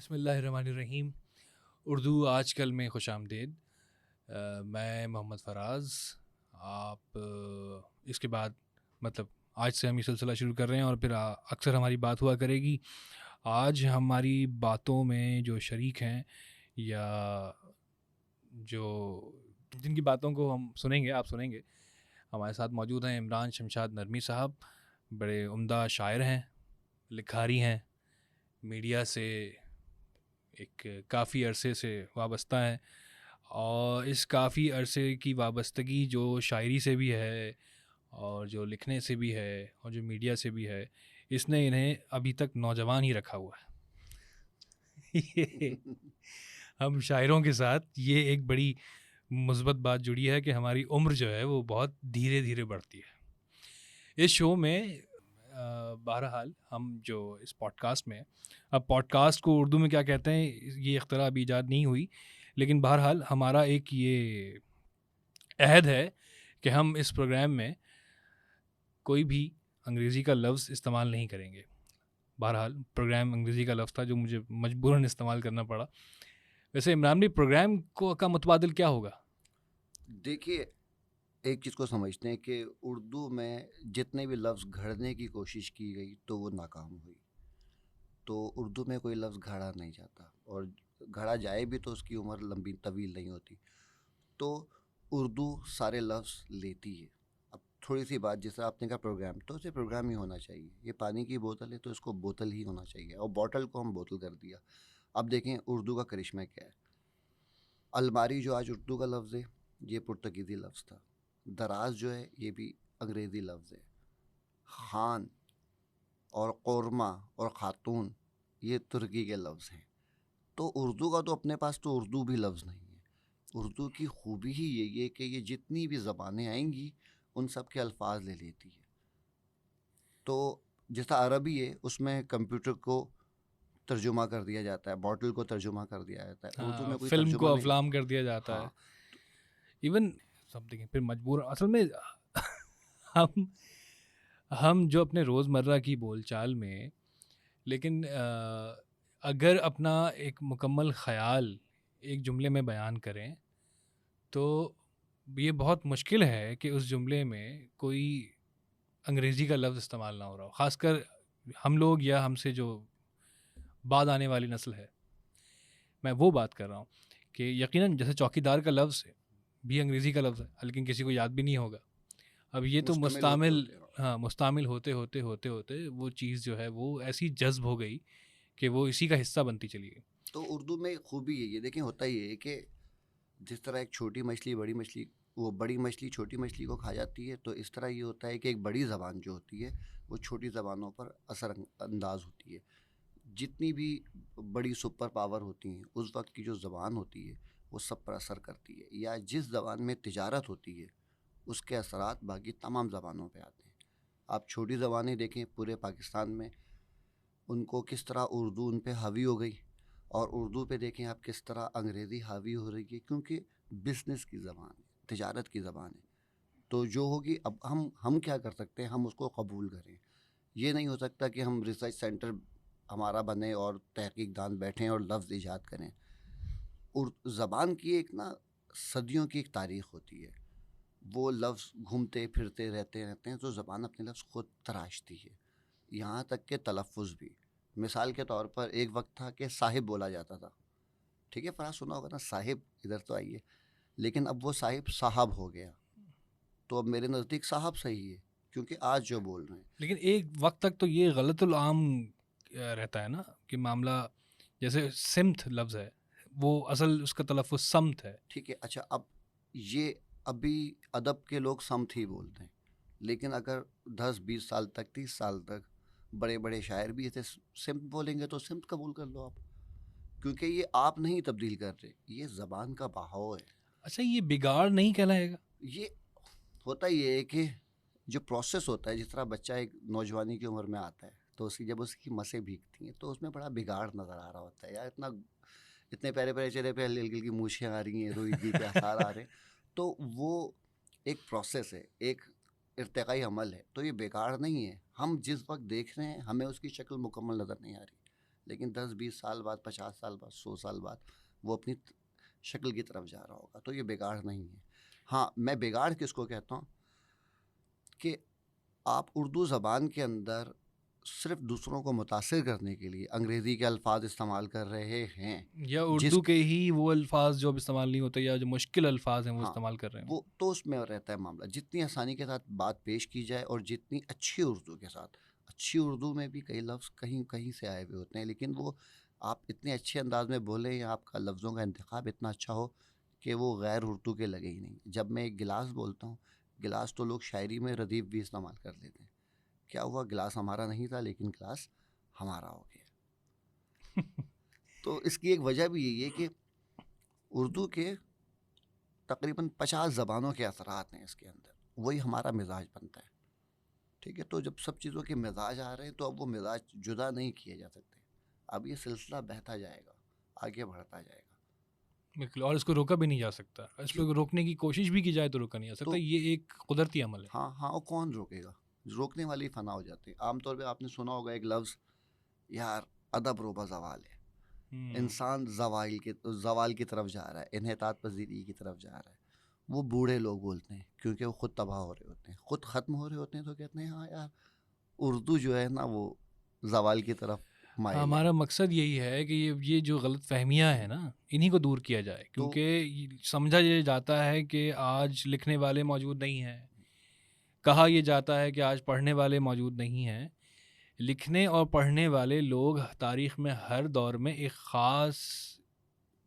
بسم اللہ الرحمن الرحیم. اردو آج کل میں خوش آمدید. میں محمد فراز. آپ اس کے بعد آج سے ہم یہ سلسلہ شروع کر رہے ہیں اور پھر اکثر ہماری بات ہوا کرے گی. آج ہماری باتوں میں جو شریک ہیں یا جو جن کی باتوں کو ہم سنیں گے، آپ سنیں گے، ہمارے ساتھ موجود ہیں عمران شمشاد نرمی صاحب. بڑے عمدہ شاعر ہیں، لکھاری ہیں، میڈیا سے ایک کافی عرصے سے وابستہ ہیں، اور اس کافی عرصے کی وابستگی جو شاعری سے بھی ہے اور جو لکھنے سے بھی ہے اور جو میڈیا سے بھی ہے، اس نے انہیں ابھی تک نوجوان ہی رکھا ہوا ہے. ہم شاعروں کے ساتھ یہ ایک بڑی مثبت بات جڑی ہے کہ ہماری عمر جو ہے وہ بہت دھیرے دھیرے بڑھتی ہے. اس شو میں بہرحال ہم جو اس پوڈ کاسٹ میں، اب پوڈ کاسٹ کو اردو میں کیا کہتے ہیں یہ اختراع ابھی ایجاد نہیں ہوئی، لیکن بہرحال ہمارا ایک یہ عہد ہے کہ ہم اس پروگرام میں کوئی بھی انگریزی کا لفظ استعمال نہیں کریں گے. بہرحال پروگرام انگریزی کا لفظ تھا جو مجھے مجبوراً استعمال کرنا پڑا. ویسے عمران بھی پروگرام کا متبادل کیا ہوگا؟ دیکھیے، ایک چیز کو سمجھتے ہیں کہ اردو میں جتنے بھی لفظ گھڑنے کی کوشش کی گئی تو وہ ناکام ہوئی. تو اردو میں کوئی لفظ گھڑا نہیں جاتا، اور گھڑا جائے بھی تو اس کی عمر لمبی طویل نہیں ہوتی. تو اردو سارے لفظ لیتی ہے. اب تھوڑی سی بات، جیسے آپ نے کہا پروگرام، تو اسے پروگرام ہی ہونا چاہیے. یہ پانی کی بوتل ہے تو اس کو بوتل ہی ہونا چاہیے، اور بوتل کو ہم بوتل کر دیا. اب دیکھیں اردو کا کرشمہ کیا ہے. الماری جو آج اردو کا لفظ ہے، یہ پرتگیزی لفظ تھا. دراز جو ہے یہ بھی انگریزی لفظ ہے. خان اور قورمہ اور خاتون یہ ترکی کے لفظ ہیں. تو اردو کا تو اپنے پاس تو اردو بھی لفظ نہیں ہے. اردو کی خوبی ہی یہی ہے کہ یہ جتنی بھی زبانیں آئیں گی ان سب کے الفاظ لے لیتی ہے. تو جیسا عربی ہے اس میں کمپیوٹر کو ترجمہ کر دیا جاتا ہے، بوٹل کو ترجمہ کر دیا جاتا ہے. اردو میں کوئی فلم ترجمہ کو نہیں. افلام کر دیا جاتا ہے. ہاں. ایون سم تھنگ پھر مجبور اصل میں ہم جو اپنے روزمرہ کی بول چال میں، لیکن اگر اپنا ایک مکمل خیال ایک جملے میں بیان کریں تو یہ بہت مشکل ہے کہ اس جملے میں کوئی انگریزی کا لفظ استعمال نہ ہو رہا ہو. خاص کر ہم لوگ یا ہم سے جو بعد آنے والی نسل ہے، میں وہ بات کر رہا ہوں کہ یقیناً جیسے چوکیدار کا لفظ ہے بھی انگریزی کا لفظ ہے، لیکن کسی کو یاد بھی نہیں ہوگا. اب یہ تو مستعمل ہوتے ہوتے وہ چیز جو ہے وہ ایسی جذب ہو گئی کہ وہ اسی کا حصہ بنتی چلی گئی. تو اردو میں خوبی یہ دیکھیں ہوتا ہی ہے کہ جس طرح ایک چھوٹی مچھلی بڑی مچھلی، وہ بڑی مچھلی چھوٹی مچھلی کو کھا جاتی ہے، تو اس طرح یہ ہوتا ہے کہ ایک بڑی زبان جو ہوتی ہے وہ چھوٹی زبانوں پر اثر انداز ہوتی ہے. جتنی بھی بڑی سپر پاور ہوتی ہیں اس وقت کی جو زبان ہوتی ہے وہ سب پر اثر کرتی ہے. یا جس زبان میں تجارت ہوتی ہے اس کے اثرات باقی تمام زبانوں پہ آتے ہیں. آپ چھوٹی زبانیں دیکھیں پورے پاکستان میں، ان کو کس طرح اردو ان پہ حاوی ہو گئی، اور اردو پہ دیکھیں آپ کس طرح انگریزی حاوی ہو رہی ہے، کیونکہ بزنس کی زبان ہے، تجارت کی زبان ہے. تو جو ہوگی اب ہم کیا کر سکتے ہیں، ہم اس کو قبول کریں. یہ نہیں ہو سکتا کہ ہم ریسرچ سینٹر ہمارا بنے اور تحقیق دان بیٹھیں اور لفظ ایجاد کریں. زبان کی ایک صدیوں کی ایک تاریخ ہوتی ہے. وہ لفظ گھومتے پھرتے رہتے ہیں تو زبان اپنے لفظ خود تراشتی ہے، یہاں تک کہ تلفظ بھی. مثال کے طور پر ایک وقت تھا کہ صاحب بولا جاتا تھا. ٹھیک ہے، فراز سنا ہوگا نا، صاحب ادھر تو آئیے. لیکن اب وہ صاحب صاحب ہو گیا. تو اب میرے نزدیک صاحب صحیح ہے، کیونکہ آج جو بول رہے ہیں. لیکن ایک وقت تک تو یہ غلط العام رہتا ہے نا کہ معاملہ، جیسے سمت لفظ ہے وہ اصل اس کا تلفظ سمت ہے. ٹھیک ہے، اچھا اب یہ ابھی ادب کے لوگ سمت ہی بولتے ہیں، لیکن اگر 10-20 سال تک 30 سال تک بڑے بڑے شاعر بھی ایسے سمت بولیں گے تو سمت قبول کر لو آپ، کیونکہ یہ آپ نہیں تبدیل کر رہے، یہ زبان کا بہاؤ ہے. اچھا یہ بگاڑ نہیں کہلائے گا؟ یہ ہوتا یہ ہے کہ جو پروسیس ہوتا ہے، جس طرح بچہ ایک نوجوانی کی عمر میں آتا ہے تو جب اس کی مسیں بھیگتی ہیں تو اس میں بڑا بگاڑ نظر آ رہا ہوتا ہے. یار اتنے پیارے پیارے چہرے پہ ہلکی ہلکی مونچھیں آ رہی ہیں، رویدگی کے آثار آ رہے ہیں. تو وہ ایک پروسیس ہے، ایک ارتقائی عمل ہے. تو یہ بیکار نہیں ہے. ہم جس وقت دیکھ رہے ہیں ہمیں اس کی شکل مکمل نظر نہیں آ رہی، لیکن 10-20 سال بعد، 50 سال بعد، 100 سال بعد وہ اپنی شکل کی طرف جا رہا ہوگا. تو یہ بگاڑ نہیں ہے. ہاں، میں بگاڑ کس کو کہتا ہوں کہ آپ اردو زبان کے اندر صرف دوسروں کو متاثر کرنے کے لیے انگریزی کے الفاظ استعمال کر رہے ہیں، یا جس اردو کے ہی وہ الفاظ جو اب استعمال نہیں ہوتے یا جو مشکل الفاظ ہیں وہ ہاں استعمال کر رہے ہیں. وہ تو اس میں رہتا ہے معاملہ. جتنی آسانی کے ساتھ بات پیش کی جائے اور جتنی اچھی اردو کے ساتھ، اچھی اردو میں بھی کئی لفظ کہیں کہیں سے آئے ہوئے ہوتے ہیں، لیکن وہ آپ اتنے اچھے انداز میں بولیں یا آپ کا لفظوں کا انتخاب اتنا اچھا ہو کہ وہ غیر اردو کے لگے ہی نہیں. جب میں ایک گلاس بولتا ہوں، گلاس تو لوگ شاعری میں ردیف بھی استعمال کر لیتے ہیں. کیا ہوا؟ گلاس ہمارا نہیں تھا لیکن گلاس ہمارا ہو گیا. تو اس کی ایک وجہ بھی یہی ہے کہ اردو کے تقریباً 50 زبانوں کے اثرات ہیں اس کے اندر، وہی ہمارا مزاج بنتا ہے. ٹھیک ہے، تو جب سب چیزوں کے مزاج آ رہے ہیں تو اب وہ مزاج جدا نہیں کیے جا سکتے. اب یہ سلسلہ بہتا جائے گا، آگے بڑھتا جائے گا. بالکل، اور اس کو روکا بھی نہیں جا سکتا. اس کیوں؟ پہ روکنے کی کوشش بھی کی جائے تو روکا نہیں جا سکتا. تو یہ ایک قدرتی عمل ہے. ہاں ہاں، اور کون روکے گا؟ روکنے والے ہی فنا ہو جاتے ہیں. عام طور پہ آپ نے سنا ہوگا ایک لفظ، یار ادب روبہ زوال ہے. انسان زوال کی طرف جا رہا ہے، انحطاط پذیری کی طرف جا رہا ہے. وہ بوڑھے لوگ بولتے ہیں کیونکہ وہ خود تباہ ہو رہے ہوتے ہیں، خود ختم ہو رہے ہوتے ہیں، تو کہتے ہیں ہاں یار اردو جو ہے نا وہ زوال کی طرف مائل ہے. ہمارا مقصد یہی ہے کہ یہ جو غلط فہمیاں ہیں نا، انہی کو دور کیا جائے. تو کیونکہ سمجھا یہ جاتا ہے کہ آج لکھنے والے موجود نہیں ہیں، کہا یہ جاتا ہے کہ آج پڑھنے والے موجود نہیں ہیں. لکھنے اور پڑھنے والے لوگ تاریخ میں ہر دور میں ایک خاص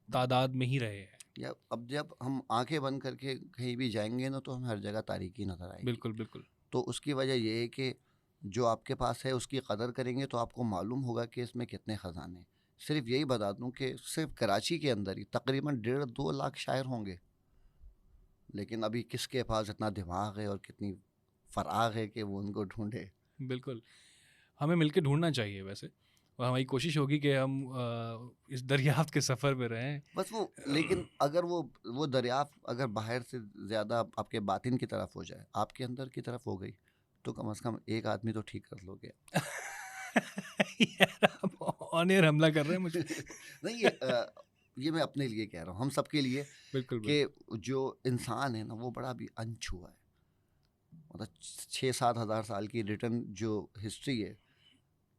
تعداد میں ہی رہے ہیں. یا اب جب ہم آنکھیں بند کر کے کہیں بھی جائیں گے نا تو ہمیں ہر جگہ تاریکی نظر آئے گی. بالکل بالکل. تو اس کی وجہ یہ ہے کہ جو آپ کے پاس ہے اس کی قدر کریں گے تو آپ کو معلوم ہوگا کہ اس میں کتنے خزانے ہیں. صرف یہی بتا دوں کہ صرف کراچی کے اندر ہی تقریباً 1.5-2 لاکھ شاعر ہوں گے. لیکن ابھی کس کے پاس اتنا دماغ ہے اور کتنی فراغ ہے کہ وہ ان کو ڈھونڈے. بالکل، ہمیں مل کے ڈھونڈنا چاہیے ویسے، اور ہماری کوشش ہوگی کہ ہم اس دریافت کے سفر پہ رہیں. بس وہ لیکن اگر وہ دریافت اگر باہر سے زیادہ آپ کے باطن کی طرف ہو جائے، آپ کے اندر کی طرف ہو گئی، تو کم از کم ایک آدمی تو ٹھیک کر لو گے. یار آپ آن ایئر حملہ کر رہے ہیں مجھے. نہیں، یہ میں اپنے لیے کہہ رہا ہوں، ہم سب کے لیے، بالکل کہ جو انسان ہے نا وہ بڑا بھی انچھوا ہے. مطلب 6-7 ہزار سال کی ریٹن جو ہسٹری ہے،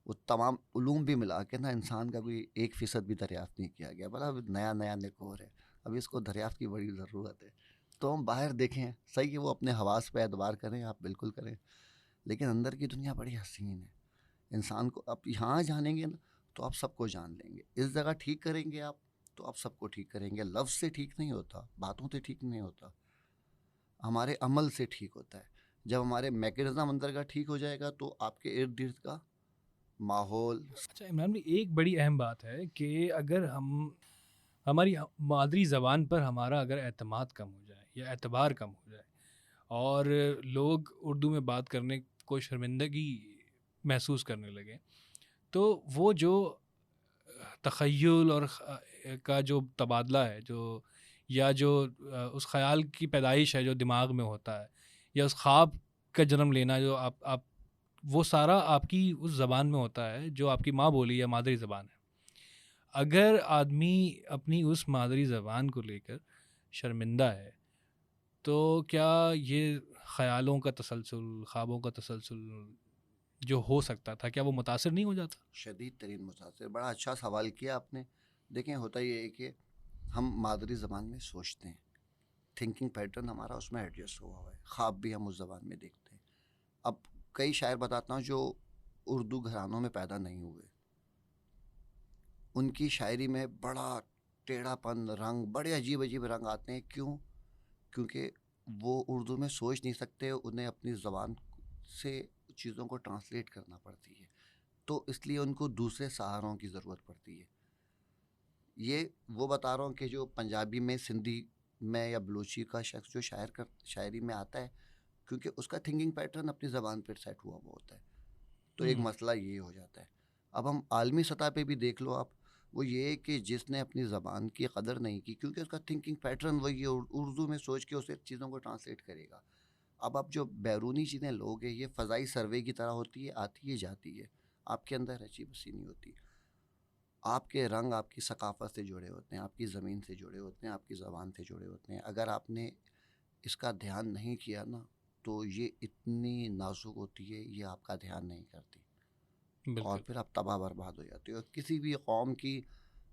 وہ تمام علوم بھی ملا کے نا انسان کا کوئی 1% بھی دریافت نہیں کیا گیا. بڑا نیا نیا نکور ہے، اب اس کو دریافت کی بڑی ضرورت ہے. تو ہم باہر دیکھیں، صحیح ہے وہ اپنے حواس پہ اعتبار کریں، آپ بالکل کریں، لیکن اندر کی دنیا بڑی حسین ہے. انسان کو آپ یہاں جانیں گے نا تو آپ سب کو جان لیں گے. اس جگہ ٹھیک کریں گے آپ تو آپ سب کو ٹھیک کریں گے. لفظ سے ٹھیک نہیں ہوتا، باتوں سے ٹھیک نہیں ہوتا، ہمارے عمل سے ٹھیک ہوتا ہے. جب ہمارے میکینزم اندر کا ٹھیک ہو جائے گا تو آپ کے ارد گرد کا ماحول. اچھا عمران بھائی، ایک بڑی اہم بات ہے کہ اگر ہماری مادری زبان پر ہمارا اگر اعتماد کم ہو جائے یا اعتبار کم ہو جائے اور لوگ اردو میں بات کرنے کو شرمندگی محسوس کرنے لگے، تو وہ جو تخیل اور کا جو تبادلہ ہے، جو اس خیال کی پیدائش ہے جو دماغ میں ہوتا ہے، یا اس خواب کا جنم لینا جو آپ وہ سارا آپ کی اس زبان میں ہوتا ہے جو آپ کی ماں بولی یا مادری زبان ہے. اگر آدمی اپنی اس مادری زبان کو لے کر شرمندہ ہے تو کیا یہ خیالوں کا تسلسل، خوابوں کا تسلسل جو ہو سکتا تھا، کیا وہ متاثر نہیں ہو جاتا؟ شدید ترین متاثر. بڑا اچھا سوال کیا آپ نے. دیکھیں ہوتا یہ ہے کہ ہم مادری زبان میں سوچتے ہیں، تھنکنگ پیٹرن ہمارا اس میں ایڈجسٹ ہوا ہے، خواب بھی ہم اس زبان میں دیکھتے ہیں. اب کئی شاعر بتاتا ہوں جو اردو گھرانوں میں پیدا نہیں ہوئے، ان کی شاعری میں بڑا ٹیڑھا پن، رنگ، بڑے عجیب عجیب رنگ آتے ہیں. کیوں؟ کیونکہ وہ اردو میں سوچ نہیں سکتے، انہیں اپنی زبان سے چیزوں کو ٹرانسلیٹ کرنا پڑتی ہے، تو اس لیے ان کو دوسرے سہاروں کی ضرورت پڑتی ہے. یہ وہ بتا رہا ہوں کہ جو پنجابی میں، سندھی میں یا بلوچی کا شخص جو شاعری میں آتا ہے، کیونکہ اس کا تھنکنگ پیٹرن اپنی زبان پر سیٹ ہوا ہوا ہوتا ہے، تو ایک مسئلہ یہ ہو جاتا ہے. اب ہم عالمی سطح پہ بھی دیکھ لو آپ، وہ یہ کہ جس نے اپنی زبان کی قدر نہیں کی، کیونکہ اس کا تھنکنگ پیٹرن وہی ہے، اردو میں سوچ کے اسے چیزوں کو ٹرانسلیٹ کرے گا. اب جو بیرونی چیزیں لوگ ہیں، یہ فضائی سروے کی طرح ہوتی ہے، آتی ہے جاتی ہے، آپ کے اندر اچھی بسی نہیں ہوتی. آپ کے رنگ آپ کی ثقافت سے جڑے ہوتے ہیں, آپ کی زمین سے جڑے ہوتے ہیں, آپ کی زبان سے جڑے ہوتے ہیں. اگر آپ نے اس کا دھیان نہیں کیا نا تو یہ اتنی نازک ہوتی ہے, یہ آپ کا دھیان نہیں کرتی اور بالکل. پھر آپ تباہ برباد ہو جاتے ہو. کسی بھی قوم کی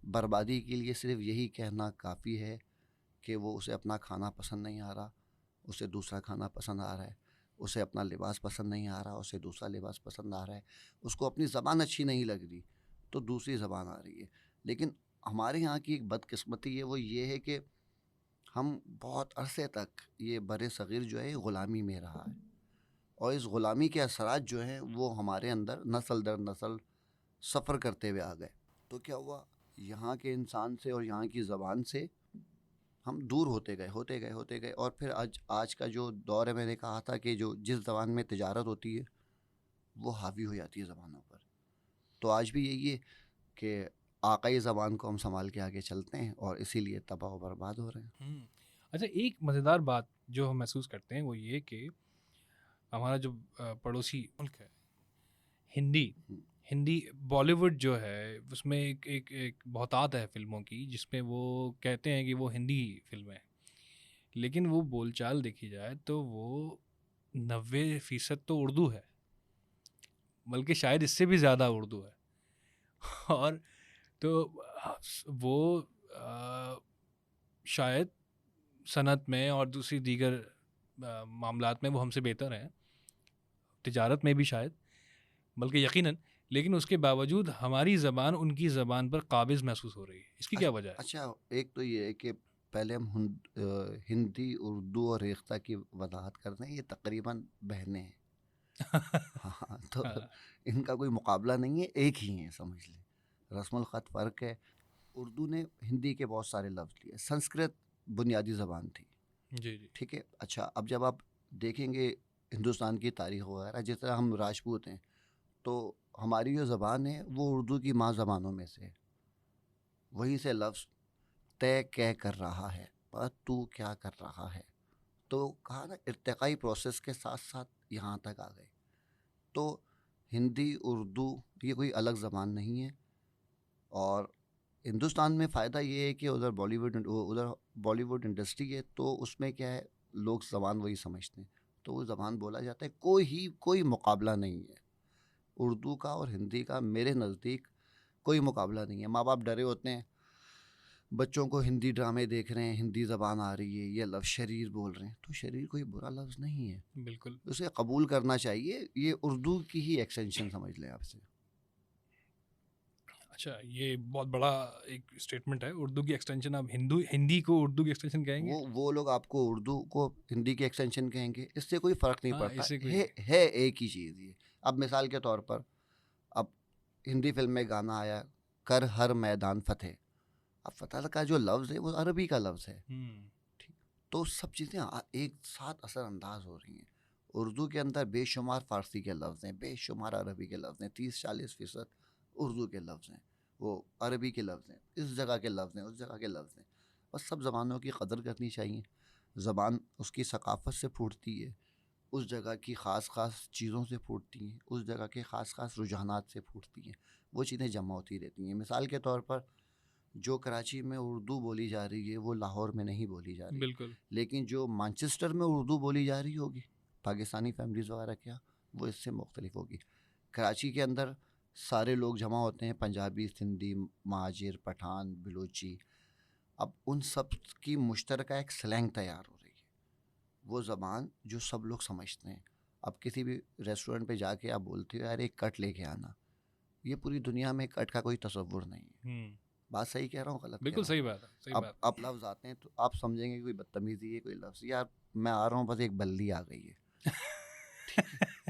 بربادی کے لیے صرف یہی کہنا کافی ہے کہ وہ اسے اپنا کھانا پسند نہیں آ رہا, اسے دوسرا کھانا پسند آ رہا ہے, اسے اپنا لباس پسند نہیں آ رہا, اسے دوسرا لباس پسند آ رہا ہے, اس کو اپنی زبان اچھی نہیں لگ رہی تو دوسری زبان آ رہی ہے. لیکن ہمارے یہاں کی ایک بدقسمتی ہے, وہ یہ ہے کہ ہم بہت عرصے تک یہ بر صغیر جو ہے غلامی میں رہا ہے, اور اس غلامی کے اثرات جو ہیں وہ ہمارے اندر نسل در نسل سفر کرتے ہوئے آ گئے. تو کیا ہوا, یہاں کے انسان سے اور یہاں کی زبان سے ہم دور ہوتے گئے. اور پھر آج کا جو دور ہے, میں نے کہا تھا کہ جو جس زبان میں تجارت ہوتی ہے وہ حاوی ہو جاتی ہے زبانوں پر. تو آج بھی یہی ہے کہ آقائی زبان کو ہم سنبھال کے آگے چلتے ہیں اور اسی لیے تباہ و برباد ہو رہے ہیں. اچھا, ایک مزیدار بات جو ہم محسوس کرتے ہیں وہ یہ کہ ہمارا جو پڑوسی ملک ہے ہندی بالی ووڈ جو ہے اس میں ایک بہتات ہے فلموں کی جس میں وہ کہتے ہیں کہ وہ ہندی فلم ہے, لیکن وہ بول چال دیکھی جائے تو وہ 90% تو اردو ہے, بلکہ شاید اس سے بھی زیادہ اردو ہے. اور تو وہ شاید صنعت میں اور دوسری دیگر معاملات میں وہ ہم سے بہتر ہیں, تجارت میں بھی شاید, بلکہ یقیناً, لیکن اس کے باوجود ہماری زبان ان کی زبان پر قابض محسوس ہو رہی ہے. اس کی کیا وجہ ہے؟ اچھا, ایک تو یہ ہے کہ پہلے ہم ہندی, اردو اور ریختہ کی وضاحت کرتے ہیں. یہ تقریباً بہنیں ہیں. ہاں, تو ان کا کوئی مقابلہ نہیں ہے, ایک ہی ہیں سمجھ لیں. رسم الخط فرق ہے. اردو نے ہندی کے بہت سارے لفظ لیے. سنسکرت بنیادی زبان تھی, جی جی ٹھیک ہے. اچھا, اب جب آپ دیکھیں گے ہندوستان کی تاریخ وغیرہ, جس طرح ہم راجپوت ہیں تو ہماری جو زبان ہے وہ اردو کی ماں زبانوں میں سے ہے. وہیں سے لفظ طے کہہ کر رہا ہے, پر تو کیا کر رہا ہے, تو کہا نا ارتقائی پروسیس کے ساتھ ساتھ یہاں تک آ گئے. تو ہندی, اردو یہ کوئی الگ زبان نہیں ہے. اور ہندوستان میں فائدہ یہ ہے کہ ادھر بالی ووڈ انڈسٹری ہے, تو اس میں کیا ہے, لوگ زبان وہی سمجھتے ہیں تو وہ زبان بولا جاتا ہے. کوئی مقابلہ نہیں ہے اردو کا اور ہندی کا, میرے نزدیک کوئی مقابلہ نہیں ہے. ماں باپ ڈرے ہوتے ہیں, بچوں کو ہندی ڈرامے دیکھ رہے ہیں, ہندی زبان آ رہی ہے, یہ لفظ شریر بول رہے ہیں, تو شریر کوئی برا لفظ نہیں ہے, بالکل, اسے قبول کرنا چاہیے. یہ اردو کی ہی ایکسٹینشن سمجھ لیں آپ سے. اچھا, یہ بہت بڑا ایک اسٹیٹمنٹ ہے, اردو کی ایکسٹینشن. آپ ہندی کو اردو کی ایکسٹینشن کہیں گے؟ وہ لوگ آپ کو اردو کو ہندی کی ایکسٹینشن کہیں گے, اس سے کوئی فرق نہیں ہاں, پڑتا اس سے کوئی ہے ایک ہی چیز. یہ اب مثال کے طور پر, اب ہندی فلم میں گانا آیا کر ہر میدان فتح, اب فتح کا جو لفظ ہے وہ عربی کا لفظ ہے, ٹھیک. تو سب چیزیں ایک ساتھ اثر انداز ہو رہی ہیں. اردو کے اندر بے شمار فارسی کے لفظ ہیں, بے شمار عربی کے لفظ ہیں, 30-40% اردو کے لفظ ہیں, وہ عربی کے لفظ ہیں, اس جگہ کے لفظ ہیں, اس جگہ کے لفظ ہیں. بس سب زبانوں کی قدر کرنی چاہیے. زبان اس کی ثقافت سے پھوٹتی ہے, اس جگہ کی خاص چیزوں سے پھوٹتی ہیں, اس جگہ کے خاص رجحانات سے پھوٹتی ہیں, وہ چیزیں جمع ہوتی رہتی ہیں. مثال کے طور پر جو کراچی میں اردو بولی جا رہی ہے وہ لاہور میں نہیں بولی جا رہی, بالکل, لیکن جو مانچسٹر میں اردو بولی جا رہی ہوگی پاکستانی فیملیز وغیرہ کیا, وہ اس سے مختلف ہوگی. کراچی کے اندر سارے لوگ جمع ہوتے ہیں, پنجابی, سندھی, مہاجر, پٹھان, بلوچی. اب ان سب کی مشترکہ ایک سلینگ تیار ہو رہی ہے, وہ زبان جو سب لوگ سمجھتے ہیں. اب کسی بھی ریسٹورنٹ پہ جا کے آپ بولتے ہو یار ایک کٹ لے کے آنا, یہ پوری دنیا میں کٹ کا کوئی تصور نہیں ہے. بات صحیح کہہ رہا ہوں, غلط کہہ رہا بالکل ہوں؟ صحیح بات ہے. اب لفظ آتے ہیں تو آپ سمجھیں گے کوئی بدتمیزی ہے, کوئی لفظ, یار میں آ رہا ہوں بس ایک بلدی آ گئی ہے, ٹھیک ہے.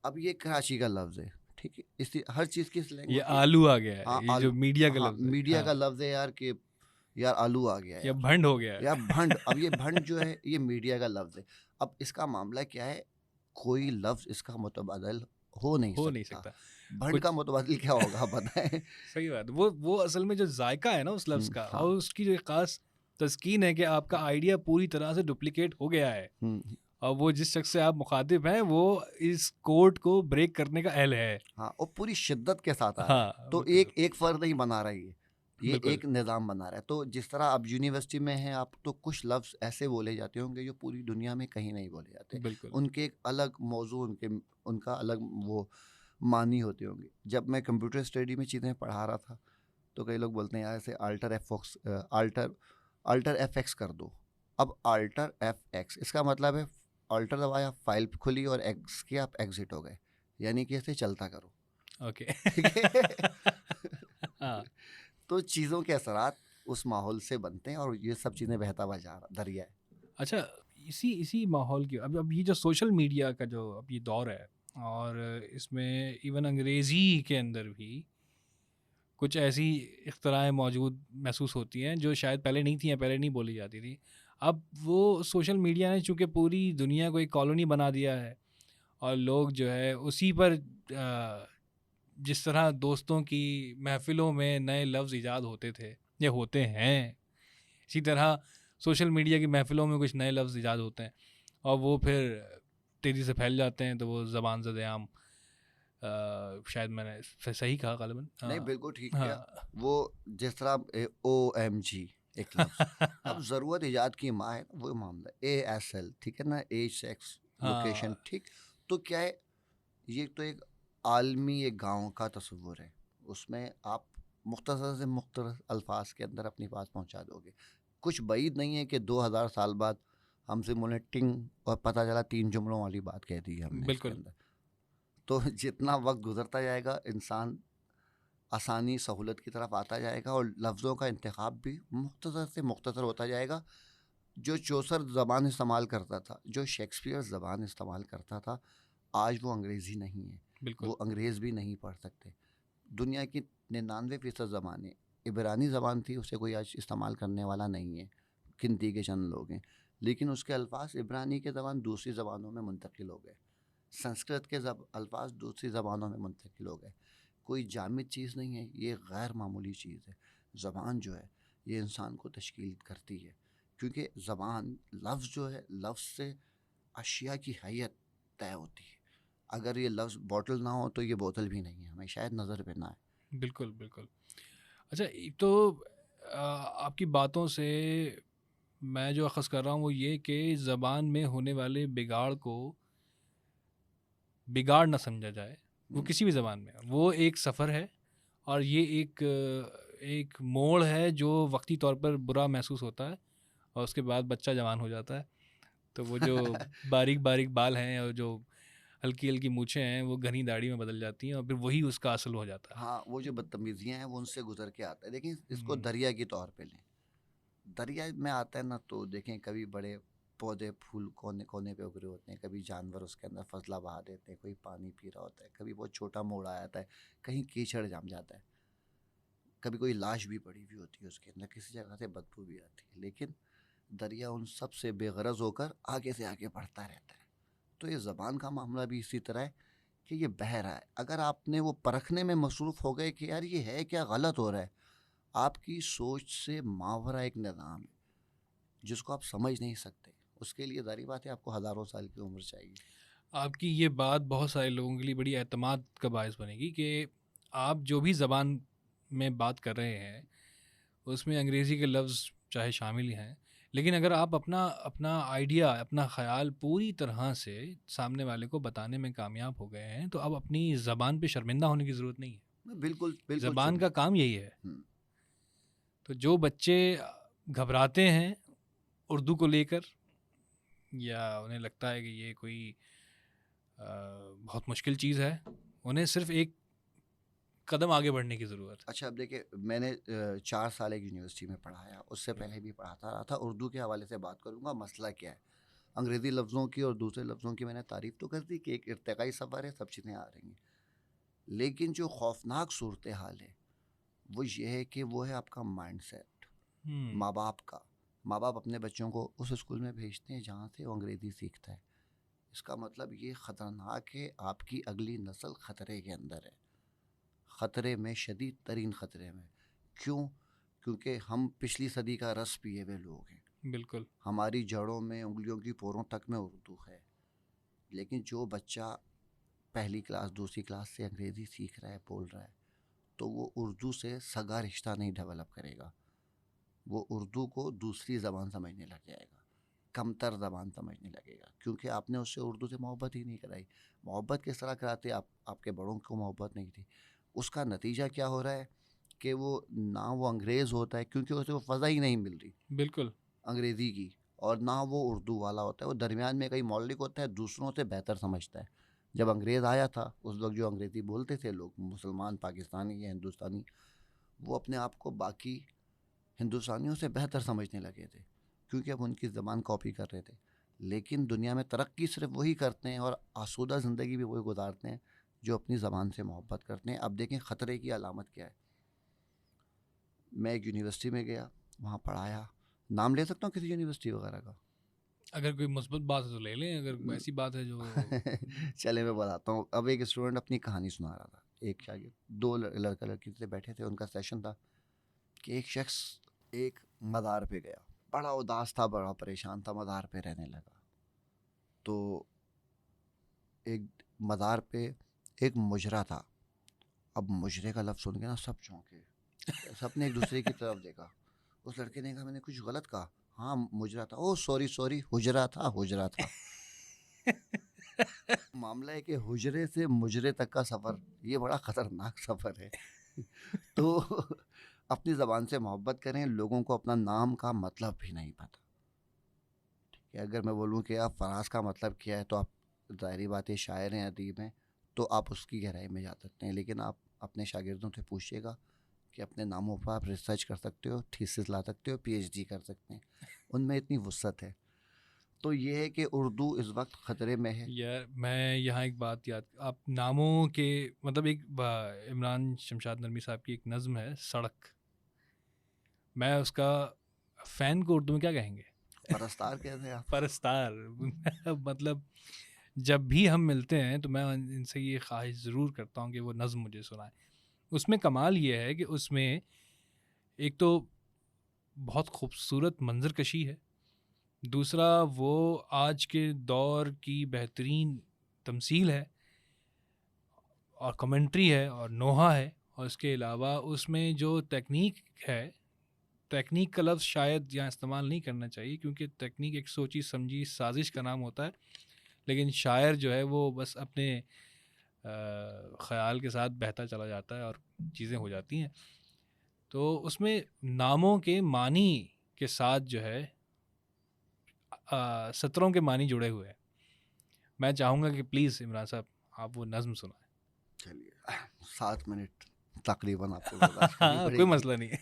اب یہ کراچی کا لفظ ہے, ٹھیک ہے, اس ہر چیز کی سلینگ یہ ہوتی ہے. آلو آ گیا ہے, ہاں, یہ جو میڈیا کا ہاں, لفظ ہے, میڈیا کا لفظ ہے یار, کہ یار آلو آ گیا, یا بھنڈ ہو گیا ہے, یا بھنڈ. اب یہ بھنڈ جو ہے یہ میڈیا کا لفظ ہے. اب اس کا معاملہ کیا ہے, کوئی لفظ اس کا متبادل ہو نہیں سکتا. بھنڈ کا متبادل کیا ہوگا بتائیں؟ صحیح بات. وہ اصل میں جو ذائقہ ہے نا اس لفظ کا, اور اس کی جو خاص تسکین ہے کہ آپ کا آئیڈیا پوری طرح سے ڈپلیکیٹ ہو گیا ہے, اور وہ جس شخص سے آپ مخاطب ہیں وہ اس کوڈ کو بریک کرنے کا اہل ہے. ہاں، اور پوری شدت کے ساتھ آ رہا ہے. ہاں تو بالکل ایک فرد نہیں بنا رہا یہ بالکل ایک نظام بنا رہا ہے. تو جس طرح آپ یونیورسٹی میں ہیں آپ تو کچھ لفظ ایسے بولے جاتے ہوں گے جو پوری دنیا میں کہیں نہیں بولے جاتے. بالکل. ان کے ایک الگ موضوع، ان کا الگ وہ معنی ہوتے ہوں گے. جب میں کمپیوٹر اسٹڈی میں چیزیں پڑھا رہا تھا تو کئی لوگ بولتے ہیں یار ایسے آلٹر ایف ایکس کر دو. اب آلٹر ایف ایکس اس کا مطلب ہے آلٹر دبایا، فائل کھلی اور ایکس کیا، آپ ایگزٹ ہو گئے، یعنی کہ اسے چلتا کرو. اوکے. ٹھیک ہے. ہاں تو چیزوں کے اثرات اس ماحول سے بنتے ہیں اور یہ سب چیزیں بہتا ہوا دریا ہے. اچھا اسی ماحول کی اب یہ جو سوشل میڈیا کا جو اب یہ دور ہے اور اس میں ایون انگریزی کے اندر بھی کچھ ایسی اختراعیں موجود محسوس ہوتی ہیں جو شاید پہلے نہیں تھیں یا پہلے نہیں بولی جاتی تھی. اب وہ سوشل میڈیا نے چونکہ پوری دنیا کو ایک کالونی بنا دیا ہے اور لوگ جو ہے اسی پر جس طرح دوستوں کی محفلوں میں نئے لفظ ایجاد ہوتے تھے یا ہوتے ہیں، اسی طرح سوشل میڈیا کی محفلوں میں کچھ نئے لفظ ایجاد ہوتے ہیں اور وہ پھر تیزی سے پھیل جاتے ہیں. تو وہ زبان زد عام، شاید میں نے صحیح کہا غالباً. نہیں بالکل ٹھیک ہاں کیا. وہ جس طرح OMG ایک لفظ، اب ضرورت ایجاد کی ماں ہے وہ معاملہ. ASL ٹھیک ہے نا، ایج سیکس لوکیشن. ٹھیک، تو کیا ہے، یہ تو ایک عالمی ایک گاؤں کا تصور ہے. اس میں آپ مختصر سے مختصر الفاظ کے اندر اپنی بات پہنچا دو گے. کچھ بعید نہیں ہے کہ 2000 سال بعد ہم سے مونیٹنگ اور پتہ چلا 3 جملوں والی بات کہہ دی ہے ہم نے اس کے بالکل. اندر. تو جتنا وقت گزرتا جائے گا انسان آسانی سہولت کی طرف آتا جائے گا اور لفظوں کا انتخاب بھی مختصر سے مختصر ہوتا جائے گا. جو چوسر زبان استعمال کرتا تھا، جو شیکسپیئر زبان استعمال کرتا تھا، آج وہ انگریزی نہیں ہے. بالکل وہ انگریز بھی نہیں پڑھ سکتے. دنیا کی 99% زبانیں عبرانی زبان تھی، اسے کوئی آج استعمال کرنے والا نہیں ہے، گنتی کے چند لوگ ہیں. لیکن اس کے الفاظ عبرانی کے زبان دوسری زبانوں میں منتقل ہو گئے، سنسکرت کے الفاظ دوسری زبانوں میں منتقل ہو گئے. کوئی جامد چیز نہیں ہے، یہ غیر معمولی چیز ہے. زبان جو ہے یہ انسان کو تشکیل کرتی ہے، کیونکہ زبان لفظ جو ہے، لفظ سے اشیاء کی حیت طے ہوتی ہے. اگر یہ لفظ بوٹل نہ ہو تو یہ بوتل بھی نہیں ہے، ہمیں شاید نظر پہ نہ آئے. بالکل بالکل. اچھا تو آپ کی باتوں سے میں جو اخذ کر رہا ہوں وہ یہ کہ زبان میں ہونے والے بگاڑ کو بگاڑ نہ سمجھا جائے. وہ کسی بھی زبان میں وہ ایک سفر ہے اور یہ ایک موڑ ہے جو وقتی طور پر برا محسوس ہوتا ہے اور اس کے بعد بچہ جوان ہو جاتا ہے. تو وہ جو باریک باریک بال ہیں اور جو ہلکی ہلکی مونچھیں ہیں وہ گھنی داڑھی میں بدل جاتی ہیں اور پھر وہی اس کا اصل ہو جاتا ہے. ہاں، وہ جو بدتمیزیاں ہیں وہ ان سے گزر کے آتا ہے. دیکھیں اس کو دریا کے طور پہ لیں. دریا میں آتا ہے نا تو دیکھیں کبھی بڑے پودے پھول کونے کونے پہ اگرے ہوتے ہیں، کبھی جانور اس کے اندر فضلہ بہا دیتے ہیں، کوئی پانی پی رہا ہوتا ہے، کبھی بہت چھوٹا موڑ آ جاتا ہے، کہیں کیچڑ جم جاتا ہے، کبھی کوئی لاش بھی پڑی ہوئی ہوتی ہے اس کے اندر، کسی جگہ سے بدبو بھی آتی ہے. لیکن دریا ان سب سے بے غرض ہو کر آگے سے آگے بڑھتا رہتا ہے. تو یہ زبان کا معاملہ بھی اسی طرح ہے کہ یہ بہہ رہا ہے. اگر آپ نے وہ پرکھنے میں مصروف ہو گئے کہ یار یہ ہے کیا، غلط ہو رہا ہے، آپ کی سوچ سے ماورا ایک نظام ہے جس کو آپ سمجھ نہیں سکتے. اس کے لیے ظاہری بات ہے آپ کو ہزاروں سال کی عمر چاہیے. آپ کی یہ بات بہت سارے لوگوں کے لیے بڑی اعتماد کا باعث بنے گی کہ آپ جو بھی زبان میں بات کر رہے ہیں اس میں انگریزی کے لفظ چاہے شامل ہی ہیں، لیکن اگر آپ اپنا آئیڈیا، اپنا خیال پوری طرح سے سامنے والے کو بتانے میں کامیاب ہو گئے ہیں تو اب اپنی زبان پہ شرمندہ ہونے کی ضرورت نہیں ہے. بالکل بالکل زبان کا کام یہی ہے. ہوں. تو جو بچے گھبراتے ہیں اردو کو لے کر یا انہیں لگتا ہے کہ یہ کوئی بہت مشکل چیز ہے، انہیں صرف ایک قدم آگے بڑھنے کی ضرورت ہے. اچھا اب دیکھیں، میں نے 4 سال ایک یونیورسٹی میں پڑھایا، اس سے پہلے بھی پڑھاتا رہا تھا. اردو کے حوالے سے بات کروں گا. مسئلہ کیا ہے، انگریزی لفظوں کی اور دوسرے لفظوں کی میں نے تعریف تو کر دی کہ ایک ارتقائی سفر ہے، سب چیزیں آ رہی ہیں. لیکن جو خوفناک صورتحال ہے وہ یہ ہے کہ وہ ہے آپ کا مائنڈ سیٹ ماں باپ کا. ماں باپ اپنے بچوں کو اس اسکول میں بھیجتے ہیں جہاں سے وہ انگریزی سیکھتا ہے. اس کا مطلب یہ خطرناک ہے، آپ کی اگلی نسل خطرے کے اندر ہے، خطرے میں، شدید ترین خطرے میں. کیوں؟ کیونکہ ہم پچھلی صدی کا رس پیے ہوئے لوگ ہیں. بالکل ہماری جڑوں میں انگلیوں کی پوروں تک میں اردو ہے. لیکن جو بچہ پہلی کلاس دوسری کلاس سے انگریزی سیکھ رہا ہے بول رہا ہے تو وہ اردو سے سگا رشتہ نہیں ڈیولپ کرے گا. وہ اردو کو دوسری زبان سمجھنے لگ جائے گا, کمتر زبان سمجھنے لگے گا, کیونکہ آپ نے اس سے اردو سے محبت ہی نہیں کرائی. محبت کس طرح کراتے؟ آپ کے بڑوں کو محبت نہیں تھی. اس کا نتیجہ کیا ہو رہا ہے کہ وہ نہ وہ انگریز ہوتا ہے کیونکہ اسے وہ فضا ہی نہیں مل رہی بالکل انگریزی کی, اور نہ وہ اردو والا ہوتا ہے. وہ درمیان میں کئی مولک ہوتا ہے, دوسروں سے بہتر سمجھتا ہے. جب انگریز آیا تھا اس وقت جو انگریزی بولتے تھے لوگ, مسلمان پاکستانی یا ہندوستانی, وہ اپنے آپ کو باقی ہندوستانیوں سے بہتر سمجھنے لگے تھے کیونکہ اب ان کی زبان کاپی کر رہے تھے. لیکن دنیا میں ترقی صرف وہی کرتے ہیں اور آسودہ زندگی بھی وہی گزارتے ہیں جو اپنی زبان سے محبت کرتے ہیں. اب دیکھیں خطرے کی علامت کیا ہے. میں ایک یونیورسٹی میں گیا, وہاں پڑھایا. نام لے سکتا ہوں کسی یونیورسٹی وغیرہ کا؟ اگر کوئی مثبت بات ہے تو لے لیں, اگر ایسی بات ہے جو چلے میں بتاتا ہوں. اب ایک اسٹوڈنٹ اپنی کہانی سنا رہا تھا. ایک شاگرد, دو لڑکا لڑکی سے بیٹھے تھے, ان کا سیشن تھا کہ ایک شخص ایک مزار پہ گیا, بڑا اداس تھا, بڑا پریشان تھا, مزار پہ رہنے لگا. تو ایک مزار پہ ایک مجرا تھا. اب مجرے کا لفظ سن کے نا سب چونکے, سب نے ایک دوسرے کی طرف دیکھا. اس لڑکے نے کہا میں نے کچھ غلط کہا؟ ہاں مجرا تھا. او سوری حجرا تھا. معاملہ ہے کہ حجرے سے مجرے تک کا سفر یہ بڑا خطرناک سفر ہے. تو اپنی زبان سے محبت کریں. لوگوں کو اپنا نام کا مطلب بھی نہیں پتہ. کہ اگر میں بولوں کہ آپ فراز کا مطلب کیا ہے تو آپ, ظاہری بات ہے شاعر ہیں, ادیب ہیں, تو آپ اس کی گہرائی میں جا سکتے ہیں. لیکن آپ اپنے شاگردوں سے پوچھیے گا کہ اپنے ناموں پر آپ ریسرچ کر سکتے ہو, تھیسس لا سکتے ہو, پی ایچ ڈی کر سکتے ہیں. ان میں اتنی وسعت ہے. تو یہ ہے کہ اردو اس وقت خطرے میں ہے. یار میں یہاں ایک بات یاد, آپ ناموں کے مطلب ایک عمران شمشاد نرمی صاحب کی ایک نظم ہے سڑک, میں اس کا فین کو اردو میں کیا کہیں گے؟ پرستار کہتے ہیں آپ. پرستار. مطلب جب بھی ہم ملتے ہیں تو میں ان سے یہ خواہش ضرور کرتا ہوں کہ وہ نظم مجھے سنائیں. اس میں کمال یہ ہے کہ اس میں ایک تو بہت خوبصورت منظر کشی ہے, دوسرا وہ آج کے دور کی بہترین تمثیل ہے اور کمنٹری ہے اور نوحہ ہے. اور اس کے علاوہ اس میں جو تکنیک ہے, تکنیک کا لفظ شاید یہاں استعمال نہیں کرنا چاہیے کیونکہ تکنیک ایک سوچی سمجھی سازش کا نام ہوتا ہے, لیکن شاعر جو ہے وہ بس اپنے خیال کے ساتھ بہتا چلا جاتا ہے اور چیزیں ہو جاتی ہیں. تو اس میں ناموں کے معنی کے ساتھ جو ہے سطروں کے معنی جڑے ہوئے ہیں. میں چاہوں گا کہ پلیز عمران صاحب آپ وہ نظم سنائیں. چلیے 7 منٹ تقریباً آپ کو برداشت کرنی ہاں پڑے کوئی گی. مسئلہ نہیں ہے.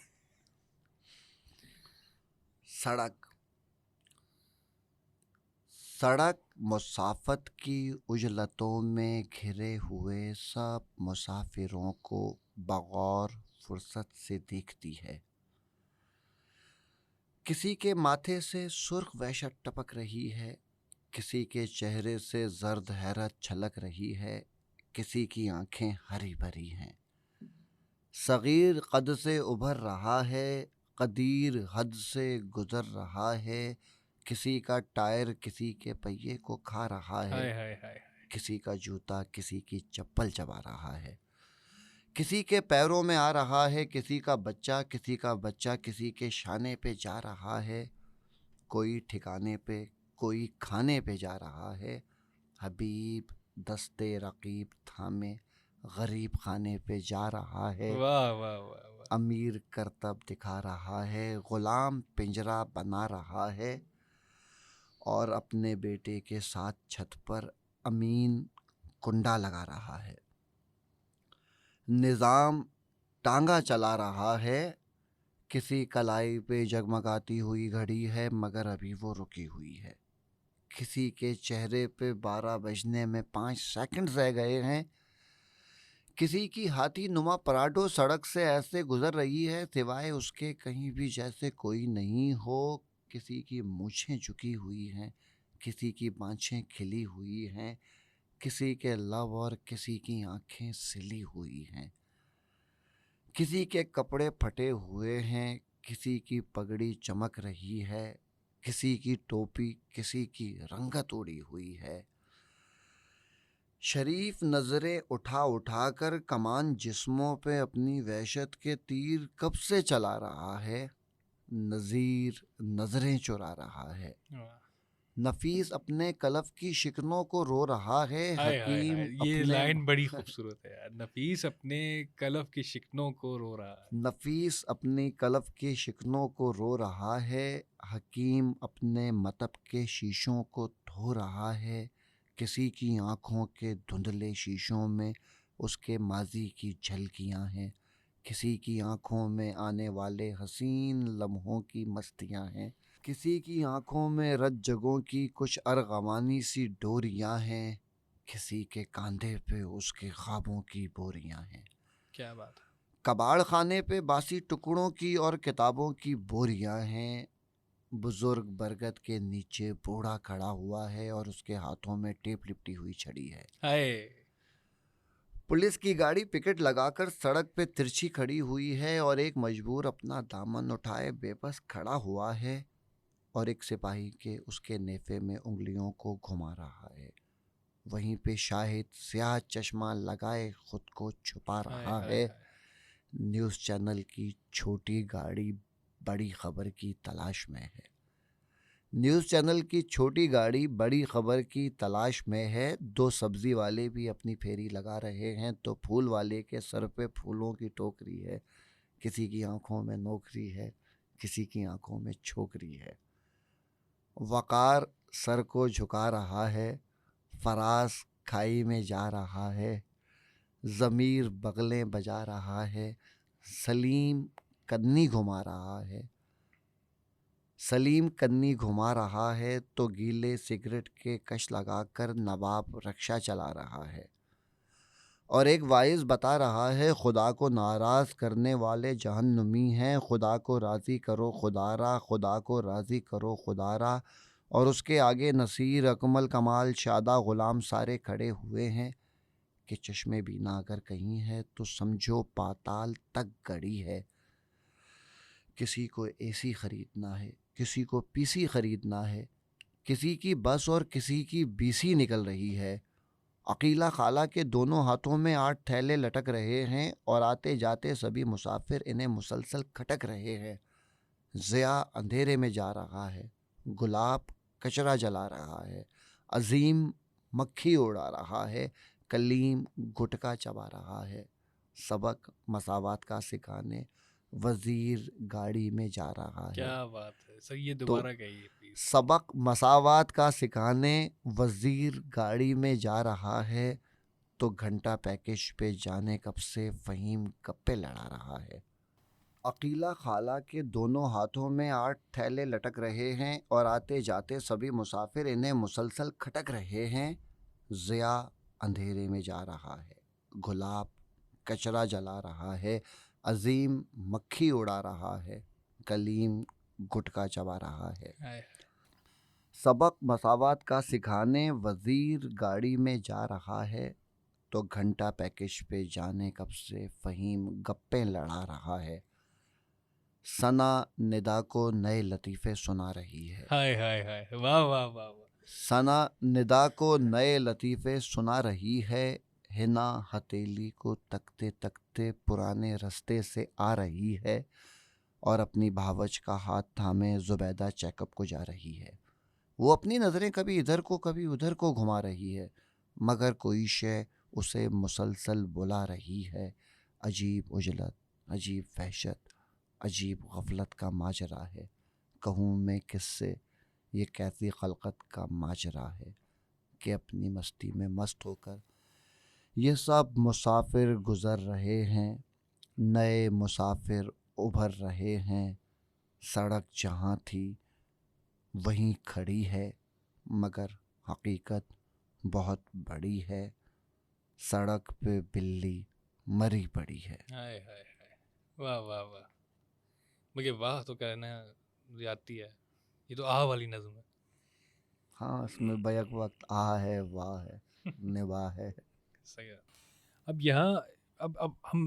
سڑک مسافت کی اجلتوں میں گھرے ہوئے سب مسافروں کو بغور فرصت سے دیکھتی ہے. کسی کے ماتھے سے سرخ وحشت ٹپک رہی ہے, کسی کے چہرے سے زرد حیرت چھلک رہی ہے, کسی کی آنکھیں ہری بھری ہیں. صغیر قد سے ابھر رہا ہے, قدیر حد سے گزر رہا ہے, کسی کا ٹائر کسی کے پہیے کو کھا رہا ہے, ہائے ہائے ہائے, کسی کا جوتا کسی کی چپل چبا رہا ہے, کسی کے پیروں میں آ رہا ہے, کسی کا بچہ کسی کے شانے پہ جا رہا ہے, کوئی ٹھکانے پہ کوئی کھانے پہ جا رہا ہے. حبیب دستے رقیب تھامے غریب خانے پہ جا رہا ہے. واہ واہ واہ واہ. امیر کرتب دکھا رہا ہے, غلام پنجرا بنا رہا ہے, اور اپنے بیٹے کے ساتھ چھت پر امین کنڈا لگا رہا ہے. نظام ٹانگا چلا رہا ہے, کسی کلائی پہ جگمگاتی ہوئی گھڑی ہے مگر ابھی وہ رکی ہوئی ہے, کسی کے چہرے پہ 12 بجنے میں 5 سیکنڈ رہ گئے ہیں, کسی کی ہاتھی نما پراڈو سڑک سے ایسے گزر رہی ہے سوائے اس کے کہیں بھی جیسے کوئی نہیں ہو, کسی کی مونچھیں جھکی ہوئی ہیں, کسی کی بانچھیں کھلی ہوئی ہیں, کسی کے لب اور کسی کی آنکھیں سلی ہوئی ہیں, کسی کے کپڑے پھٹے ہوئے ہیں, کسی کی پگڑی چمک رہی ہے, کسی کی ٹوپی کسی کی رنگت اڑی ہوئی ہے. شریف نظریں اٹھا اٹھا کر کمان جسموں پہ اپنی وحشت کے تیر کب سے چلا رہا ہے. نذیر نظریں چرا رہا ہے. نفیس اپنے کلف کی شکنوں کو رو رہا ہے. حکیم یہ اپنے لائن بڑی خوبصورت ہے یار. نفیس اپنے کلف کی شکنوں کو رو رہا ہے. نفیس اپنی کلف کی شکنوں کو رو رہا ہے. حکیم اپنے مطب کے شیشوں کو دھو رہا ہے. کسی کی آنکھوں کے دھندلے شیشوں میں اس کے ماضی کی جھلکیاں ہیں. کسی کی آنکھوں میں آنے والے حسین لمحوں کی مستیاں ہیں. کسی کی آنکھوں میں رت جگوں کی کچھ ارغوانی سی ڈوریاں ہیں. کسی کے کاندھے پہ اس کے خوابوں کی بوریاں ہیں. کیا بات ہے. کباڑ خانے پہ باسی ٹکڑوں کی اور کتابوں کی بوریاں ہیں. بزرگ برگد کے نیچے بوڑھا کھڑا ہوا ہے اور اس کے ہاتھوں میں ٹیپ لپٹی ہوئی چھڑی ہے. پولیس کی گاڑی پکٹ لگا کر سڑک پہ ترچھی کھڑی ہوئی ہے اور ایک مجبور اپنا دامن اٹھائے بے بس کھڑا ہوا ہے اور ایک سپاہی کے اس کے نیفے میں انگلیوں کو گھما رہا ہے. وہیں پہ شاہد سیاہ چشمہ لگائے خود کو چھپا رہا ہے. نیوز چینل کی چھوٹی گاڑی بڑی خبر کی تلاش میں ہے. نیوز چینل کی چھوٹی گاڑی بڑی خبر کی تلاش میں ہے. دو سبزی والے بھی اپنی پھیری لگا رہے ہیں تو پھول والے کے سر پہ پھولوں کی ٹوکری ہے. کسی کی آنکھوں میں نوکری ہے, کسی کی آنکھوں میں چھوکری ہے. وقار سر کو جھکا رہا ہے. فراز کھائی میں جا رہا ہے. ضمیر بغلیں بجا رہا ہے. سلیم کنی گھما رہا ہے. سلیم کنی گھما رہا ہے تو گیلے سگریٹ کے کش لگا کر نواب رکشہ چلا رہا ہے اور ایک وائز بتا رہا ہے خدا کو ناراض کرنے والے جہنمی ہیں. خدا کو راضی کرو خدارا, خدا کو راضی کرو خدارا. اور اس کے آگے نصیر, اکمل, کمال, شادہ, غلام سارے کھڑے ہوئے ہیں کہ چشمے بینا اگر کہیں ہے تو سمجھو پاتال تک گڑی ہے. کسی کو اے سی خریدنا ہے, کسی کو پی سی خریدنا ہے, کسی کی بس اور کسی کی بی سی نکل رہی ہے. عقیلہ خالہ کے دونوں ہاتھوں میں 8 تھیلے لٹک رہے ہیں اور آتے جاتے سبھی مسافر انہیں مسلسل کھٹک رہے ہیں. ضیاء اندھیرے میں جا رہا ہے. گلاب کچرا جلا رہا ہے. عظیم مکھی اڑا رہا ہے. کلیم گٹکا چبا رہا ہے. سبق مساوات کا سکھانے وزیر گاڑی میں جا رہا ہے. کیا بات ہے سر, یہ دوبارہ کہیے پلیز. سبق مساوات کا سکھانے وزیر گاڑی میں جا رہا ہے تو گھنٹہ پیکج پہ جانے کب سے فہیم گپے لڑا رہا ہے. عقیلہ خالہ کے دونوں ہاتھوں میں 8 تھیلے لٹک رہے ہیں اور آتے جاتے سبھی مسافر انہیں مسلسل کھٹک رہے ہیں. ضیاء اندھیرے میں جا رہا ہے. گلاب کچرا جلا رہا ہے. عظیم مکھی اڑا رہا ہے. کلیم گٹکا چبا رہا ہے. سبق مساوات کا سکھانے وزیر گاڑی میں جا رہا ہے تو گھنٹہ پیکج پہ جانے کب سے فہیم گپے لڑا رہا ہے. ثنا ندا کو نئے لطیفے سنا رہی ہے. ہائے ہائے ہائے, واہ واہ واہ واہ. ثنا ندا کو نئے لطیفے سنا رہی ہے. ہنا ہتیلی کو تکتے تکتے پرانے رستے سے آ رہی ہے اور اپنی بھاوچ کا ہاتھ تھامے زبیدہ چیک اپ کو جا رہی ہے. وہ اپنی نظریں کبھی ادھر کو کبھی ادھر کو گھما رہی ہے مگر کوئی شے اسے مسلسل بلا رہی ہے. عجیب عجلت, عجیب وحشت, عجیب غفلت کا ماجرا ہے. کہوں میں کس سے یہ کیسی خلقت کا ماجرا ہے کہ اپنی مستی میں مست ہو کر یہ سب مسافر گزر رہے ہیں. نئے مسافر ابھر رہے ہیں. سڑک جہاں تھی وہیں کھڑی ہے مگر حقیقت بہت بڑی ہے. سڑک پہ بلی مری پڑی ہے. ہائے ہائے ہائے, واہ واہ واہ. مجھے واہ تو کہنا آتی ہے, یہ تو آہ والی نظم ہے. ہاں, اس میں بیک وقت آ ہے, واہ ہے, نواح ہے. صحیح. اب یہاں اب ہم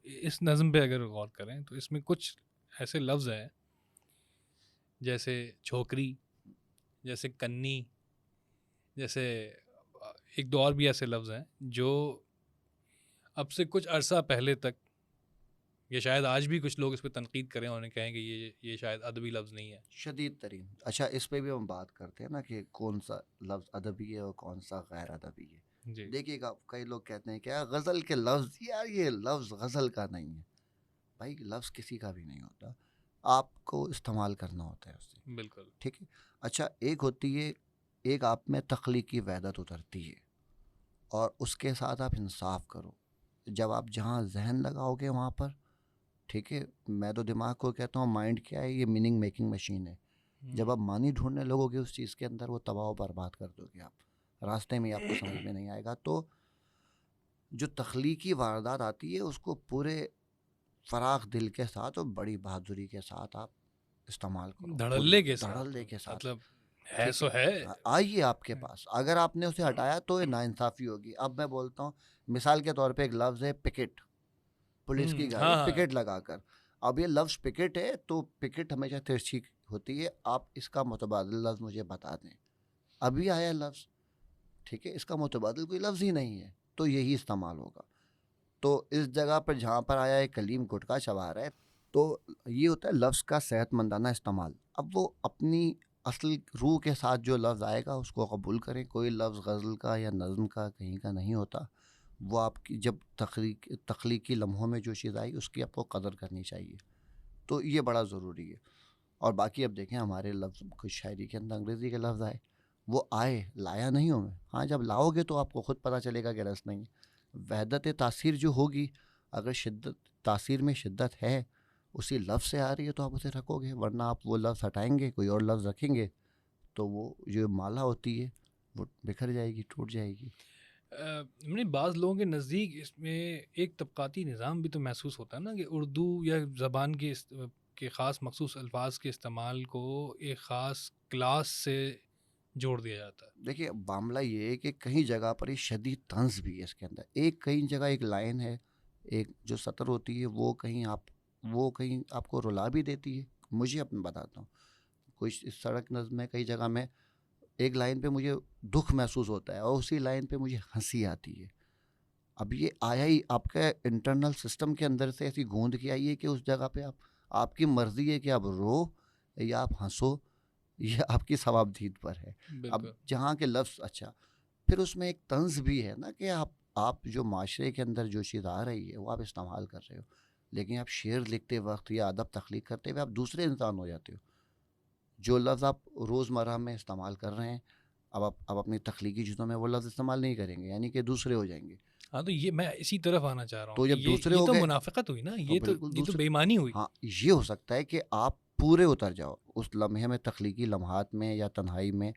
اس نظم پہ اگر غور کریں تو اس میں کچھ ایسے لفظ ہیں جیسے چھوکری، جیسے کنی، جیسے ایک دو اور بھی ایسے لفظ ہیں جو اب سے کچھ عرصہ پہلے تک، یا شاید آج بھی کچھ لوگ اس پہ تنقید کریں اور انہیں کہیں کہ یہ شاید ادبی لفظ نہیں ہے. شدید ترین. اچھا اس پہ بھی ہم بات کرتے ہیں نا کہ کون سا لفظ ادبی ہے اور کون سا غیر ادبی ہے. جی دیکھیے گا کئی لوگ کہتے ہیں کہ یار غزل کے لفظ، یار یہ لفظ غزل کا نہیں ہے. بھائی لفظ کسی کا بھی نہیں ہوتا، آپ کو استعمال کرنا ہوتا ہے اس سے. بالکل. ٹھیک ہے. اچھا ایک ہوتی ہے، ایک آپ میں تخلیقی وحدت اترتی ہے اور اس کے ساتھ آپ انصاف کرو. جب آپ جہاں ذہن لگاؤ گے وہاں پر، ٹھیک ہے، میں تو دماغ کو کہتا ہوں مائنڈ کیا ہے، یہ میننگ میکنگ مشین ہے. جب آپ معنی ڈھونڈنے لگو گے اس چیز کے اندر، وہ تباہ و برباد کر دو گے آپ راستے میں، آپ کو سمجھ میں نہیں آئے گا. تو جو تخلیقی واردات آتی ہے اس کو پورے فراخ دل کے ساتھ اور بڑی بہادری کے ساتھ آپ استعمال کرو، دھڑلے کے ساتھ، دھڑلے کے ساتھ. مطلب ہے سو ہے. آئیے آپ کے پاس، اگر آپ نے اسے ہٹایا تو یہ ناانصافی ہوگی. اب میں بولتا ہوں مثال کے طور پہ ایک لفظ ہے پکٹ، پولیس کی گاڑی پکٹ لگا کر. اب یہ لفظ پکٹ ہے تو پکٹ ہمیشہ ترچھی ہوتی ہے. آپ اس کا متبادل لفظ مجھے بتا دیں. ابھی آیا لفظ، ٹھیک ہے، اس کا متبادل کوئی لفظ ہی نہیں ہے تو یہی استعمال ہوگا. تو اس جگہ پر جہاں پر آیا ہے کلیم گٹکا چبا رہا ہے، تو یہ ہوتا ہے لفظ کا صحت مندانہ استعمال. اب وہ اپنی اصل روح کے ساتھ جو لفظ آئے گا اس کو قبول کریں. کوئی لفظ غزل کا یا نظم کا کہیں کا نہیں ہوتا. وہ آپ کی جب تخلیقی لمحوں میں جو چیز آئی اس کی آپ کو قدر کرنی چاہیے. تو یہ بڑا ضروری ہے. اور باقی اب دیکھیں ہمارے لفظ کچھ شاعری کے اندر انگریزی کے لفظ آئے، وہ آئے، لایا نہیں ہوں میں. ہاں جب لاؤ گے تو آپ کو خود پتہ چلے گا کہ رس نہیں. وحدت تاثیر جو ہوگی، اگر شدت تاثیر میں شدت ہے اسی لفظ سے آ رہی ہے تو آپ اسے رکھو گے، ورنہ آپ وہ لفظ ہٹائیں گے کوئی اور لفظ رکھیں گے تو وہ جو مالا ہوتی ہے وہ بکھر جائے گی، ٹوٹ جائے گی. بعض لوگوں کے نزدیک اس میں ایک طبقاتی نظام بھی تو محسوس ہوتا ہے نا، کہ اردو یا زبان کے خاص مخصوص الفاظ کے استعمال کو ایک خاص کلاس سے جوڑ دیا جاتا ہے. دیکھیے معاملہ یہ ہے کہ کہیں جگہ پر یہ شدید طنز بھی ہے اس کے اندر. کہیں جگہ ایک لائن ہے، ایک جو سطر ہوتی ہے وہ کہیں آپ کو رلا بھی دیتی ہے. مجھے اپنا بتاتا ہوں، کچھ سڑک نظم میں کئی جگہ میں ایک لائن پہ مجھے دکھ محسوس ہوتا ہے اور اسی لائن پہ مجھے ہنسی آتی ہے. اب یہ آیا ہی آپ کے انٹرنل سسٹم کے اندر سے ایسی گوند کی آئی ہے کہ اس جگہ پہ آپ کی مرضی ہے کہ آپ رو یا آپ ہنسو، یہ آپ کی ثواب دید پر ہے. اب جہاں کے لفظ، اچھا پھر اس میں ایک طنز بھی ہے نا کہ آپ جو معاشرے کے اندر جو چیز آ رہی ہے وہ آپ استعمال کر رہے ہو، لیکن آپ شعر لکھتے وقت یا ادب تخلیق کرتے ہوئے آپ دوسرے انسان ہو جاتے ہو. جو لفظ آپ روزمرہ میں استعمال کر رہے ہیں اب اپنی تخلیقی چیزوں میں وہ لفظ استعمال نہیں کریں گے، یعنی کہ دوسرے ہو جائیں گے. ہاں تو یہ میں اسی طرف آنا چاہ رہا ہوں تو کہ جب دوسرے یہ ہو تو گئے، منافقت ہوئی نا، ہاں یہ بالکل تو بے ایمانی ہوئی. ہاں یہ ہو سکتا ہے کہ آپ پورے اتر جاؤ اس لمحے میں، تخلیقی لمحات میں یا تنہائی میں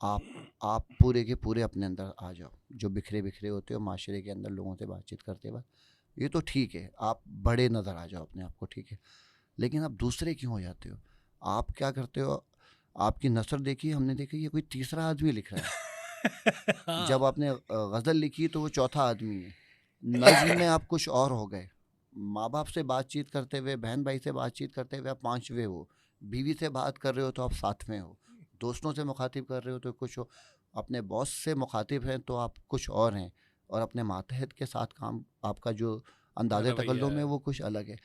آپ پورے کے پورے اپنے اندر آ جاؤ، جو بکھرے ہوتے ہو معاشرے کے اندر لوگوں سے بات چیت کرتے وقت. یہ تو ٹھیک ہے، آپ بڑے نظر آ جاؤ اپنے آپ کو، ٹھیک ہے، لیکن آپ دوسرے کیوں ہو جاتے ہو؟ آپ کیا کرتے ہو؟ آپ کی نثر دیکھی، ہم نے دیکھی یہ کوئی تیسرا آدمی لکھ رہا ہے. جب آپ نے غزل لکھی تو وہ چوتھا آدمی ہے. نظم میں آپ کچھ اور ہو گئے. ماں باپ سے بات چیت کرتے ہوئے، بہن بھائی سے بات چیت کرتے ہوئے آپ پانچویں ہو. بیوی سے بات کر رہے ہو تو آپ ساتویں ہو. دوستوں سے مخاطب کر رہے ہو تو کچھ ہو. اپنے باس سے مخاطب ہیں تو آپ کچھ اور ہیں، اور اپنے ماتحت کے ساتھ کام آپ کا جو انداز تکلم ہے وہ کچھ الگ ہے.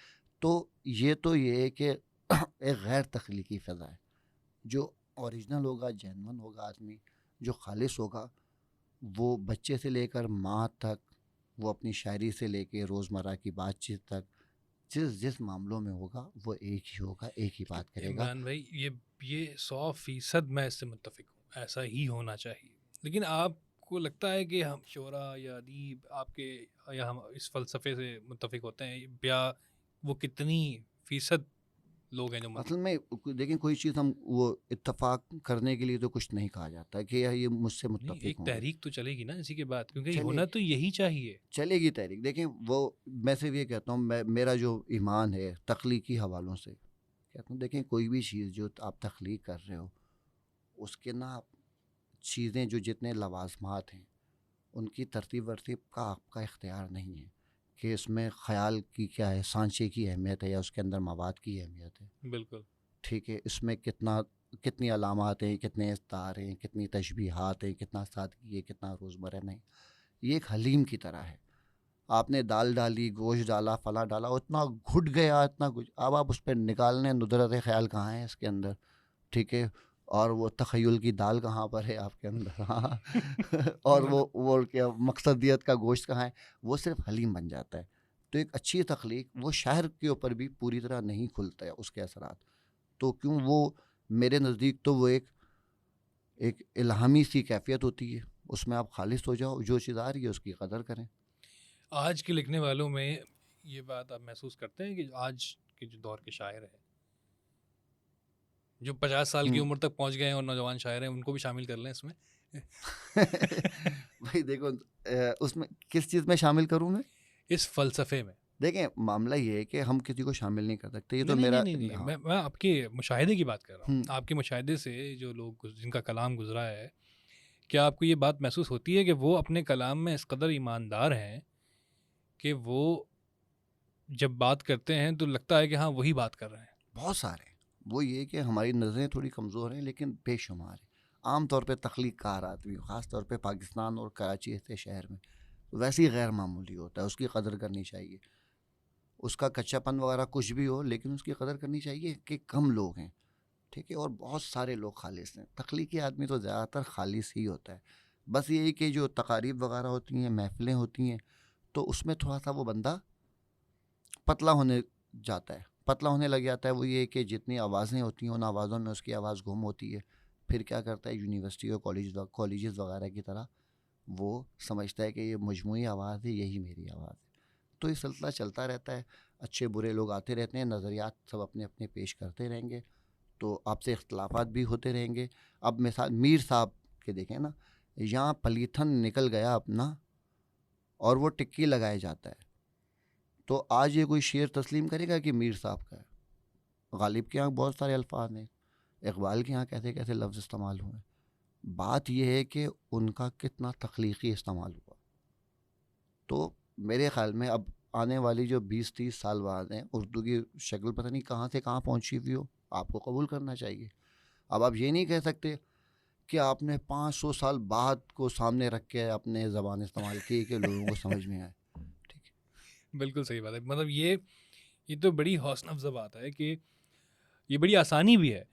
تو یہ ہے کہ ایک غیر تخلیقی فضا ہے. جو اوریجنل ہوگا، جینون ہوگا آدمی، جو خالص ہوگا، وہ بچے سے لے کر ماں تک، وہ اپنی شاعری سے لے کے روزمرہ کی بات چیت تک، جس معاملوں میں ہوگا وہ ایک ہی ہوگا، ایک ہی بات کرے گا. عمران بھائی یہ 100% میں اس سے متفق ہوں، ایسا ہی ہونا چاہیے. لیکن آپ کو لگتا ہے کہ ہم شعراء یا ادیب آپ کے یا ہم اس فلسفے سے متفق ہوتے ہیں، یا وہ کتنی فیصد لوگ ہیں جو اصل میں دیکھیں کوئی چیز ہم وہ اتفاق کرنے کے لیے تو کچھ نہیں کہا جاتا کہ یہ مجھ سے متفق ایک ہوں. تحریک تو چلے گی نا اسی کے بعد، کیونکہ ہونا تو یہی چاہیے. چلے گی تحریک. دیکھیں وہ میں صرف یہ کہتا ہوں، میرا جو ایمان ہے تخلیقی حوالوں سے کہتا ہوں، دیکھیں کوئی بھی چیز جو آپ تخلیق کر رہے ہو اس کے نا چیزیں جو جتنے لوازمات ہیں ان کی ترتیب ورتیب کا آپ کا اختیار نہیں ہے کہ اس میں خیال کی کیا ہے، سانچے کی اہمیت ہے یا اس کے اندر مواد کی اہمیت ہے. بالکل ٹھیک ہے، اس میں کتنی علامات ہیں، کتنے استعار ہیں، کتنی تشبیہات ہیں، کتنا سادگی ہے، کتنا روزمرہ نہیں. یہ ایک حلیم کی طرح ہے. آپ نے دال ڈالی، گوشت ڈالا، فلاں ڈالا، اتنا گھٹ گیا، اتنا کچھ، اب آپ اس پہ نکالنے ندرت خیال کہاں ہے اس کے اندر. ٹھیک ہے، اور وہ تخیل کی دال کہاں پر ہے آپ کے اندر. اور وہ کیا مقصدیت کا گوشت کہاں ہے. وہ صرف حلیم بن جاتا ہے. تو ایک اچھی تخلیق وہ شہر کے اوپر بھی پوری طرح نہیں کھلتا ہے اس کے اثرات. تو کیوں وہ میرے نزدیک تو وہ ایک الہامی سی کیفیت ہوتی ہے. اس میں آپ خالص ہو جاؤ، جو چیز آ رہی ہے اس کی قدر کریں. آج کے لکھنے والوں میں یہ بات آپ محسوس کرتے ہیں کہ آج کے جو دور کے شاعر ہیں جو 50 سال کی عمر تک پہنچ گئے ہیں اور نوجوان شاعر ہیں، ان کو بھی شامل کر لیں اس میں؟ بھائی دیکھو، اس میں کس چیز میں شامل کروں میں؟ اس فلسفے میں. دیکھیں، معاملہ یہ ہے کہ ہم کسی کو شامل نہیں کر سکتے. یہ تو نہیں میرا نہیں نہیں، میں آپ کے مشاہدے کی بات کر رہا ہوں. آپ کے مشاہدے سے جو لوگ جن کا کلام گزرا ہے، کیا آپ کو یہ بات محسوس ہوتی ہے کہ وہ اپنے کلام میں اس قدر ایماندار ہیں کہ وہ جب بات کرتے ہیں تو لگتا ہے کہ ہاں وہی بات کر رہے ہیں؟ بہت سارے. وہ یہ کہ ہماری نظریں تھوڑی کمزور ہیں، لیکن بے شمار ہیں. عام طور پہ تخلیق کار آدمی، خاص طور پہ پاکستان اور کراچی ایسے شہر میں ویسے ہی غیر معمولی ہوتا ہے. اس کی قدر کرنی چاہیے. اس کا کچا پن وغیرہ کچھ بھی ہو، لیکن اس کی قدر کرنی چاہیے کہ کم لوگ ہیں. ٹھیک ہے، اور بہت سارے لوگ خالص ہیں. تخلیقی آدمی تو زیادہ تر خالص ہی ہوتا ہے. بس یہی کہ جو تقاریب وغیرہ ہوتی ہیں، محفلیں ہوتی ہیں، تو اس میں تھوڑا سا وہ بندہ پتلا ہونے جاتا ہے، پتلا ہونے لگ جاتا ہے. وہ یہ کہ جتنی آوازیں ہوتی ہیں ان آوازوں میں اس کی آواز گم ہوتی ہے. پھر کیا کرتا ہے، یونیورسٹی اور کالجز وغیرہ کی طرح وہ سمجھتا ہے کہ یہ مجموعی آواز ہے، یہی میری آواز ہے. تو یہ سلسلہ چلتا رہتا ہے. اچھے برے لوگ آتے رہتے ہیں، نظریات سب اپنے اپنے پیش کرتے رہیں گے، تو آپ سے اختلافات بھی ہوتے رہیں گے. اب مثال میر صاحب کے دیکھیں نا، یہاں پلیتھن نکل گیا اپنا اور وہ ٹکی لگایا جاتا ہے. تو آج یہ کوئی شعر تسلیم کرے گا کہ میر صاحب کا ہے؟ غالب کے یہاں بہت سارے الفاظ ہیں، اقبال کے یہاں کیسے کیسے لفظ استعمال ہوئے. بات یہ ہے کہ ان کا کتنا تخلیقی استعمال ہوا. تو میرے خیال میں اب آنے والی جو 20-30 سال بعد ہیں، اردو کی شکل پتہ نہیں کہاں سے کہاں پہنچی ہوئی ہو، آپ کو قبول کرنا چاہیے. اب آپ یہ نہیں کہہ سکتے کہ آپ نے 500 سال بعد کو سامنے رکھ کے اپنے زبان استعمال کی کہ لوگوں کو سمجھ میں آئے. ٹھیک ہے، بالکل صحیح بات ہے. مطلب یہ تو بڑی حوصلہ افزا بات ہے کہ یہ بڑی آسانی بھی ہے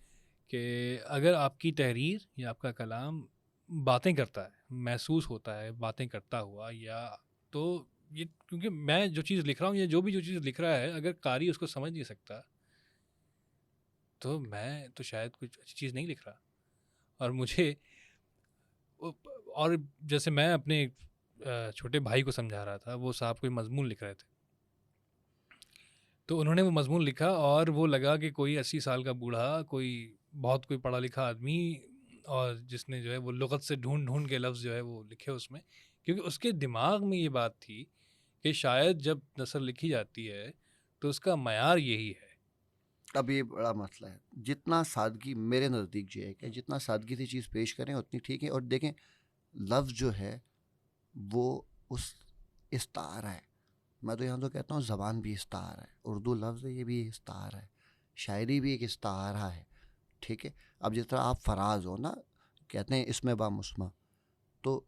کہ اگر آپ کی تحریر یا آپ کا کلام باتیں کرتا ہے، محسوس ہوتا ہے باتیں کرتا ہوا، یا تو یہ کیونکہ میں جو چیز لکھ رہا ہوں یا جو چیز لکھ رہا ہے، اگر قاری اس کو سمجھ نہیں سکتا تو میں تو شاید کچھ اچھی چیز نہیں لکھ رہا. اور مجھے اور جیسے میں اپنے چھوٹے بھائی کو سمجھا رہا تھا، وہ صاحب کوئی مضمون لکھ رہے تھے، تو انہوں نے وہ مضمون لکھا اور وہ لگا کہ کوئی 80 سال کا بوڑھا، کوئی پڑھا لکھا آدمی، اور جس نے جو ہے وہ لغت سے ڈھونڈ کے لفظ جو ہے وہ لکھے اس میں، کیونکہ اس کے دماغ میں یہ بات تھی کہ شاید جب نثر لکھی جاتی ہے تو اس کا معیار یہی ہے. اب یہ بڑا مسئلہ ہے. جتنا سادگی میرے نزدیک یہ ہے کہ جتنا سادگی سے چیز پیش کریں اتنی ٹھیک ہے. اور دیکھیں، لفظ جو ہے وہ اس استعارہ ہے. میں تو یہاں تو کہتا ہوں زبان بھی استعارہ ہے. اردو لفظ ہے، یہ بھی استعارہ ہے. شاعری بھی ایک استعارہ ہے. ٹھیک ہے. اب جس طرح آپ فراز ہو نا، کہتے ہیں اسم با مسمہ، تو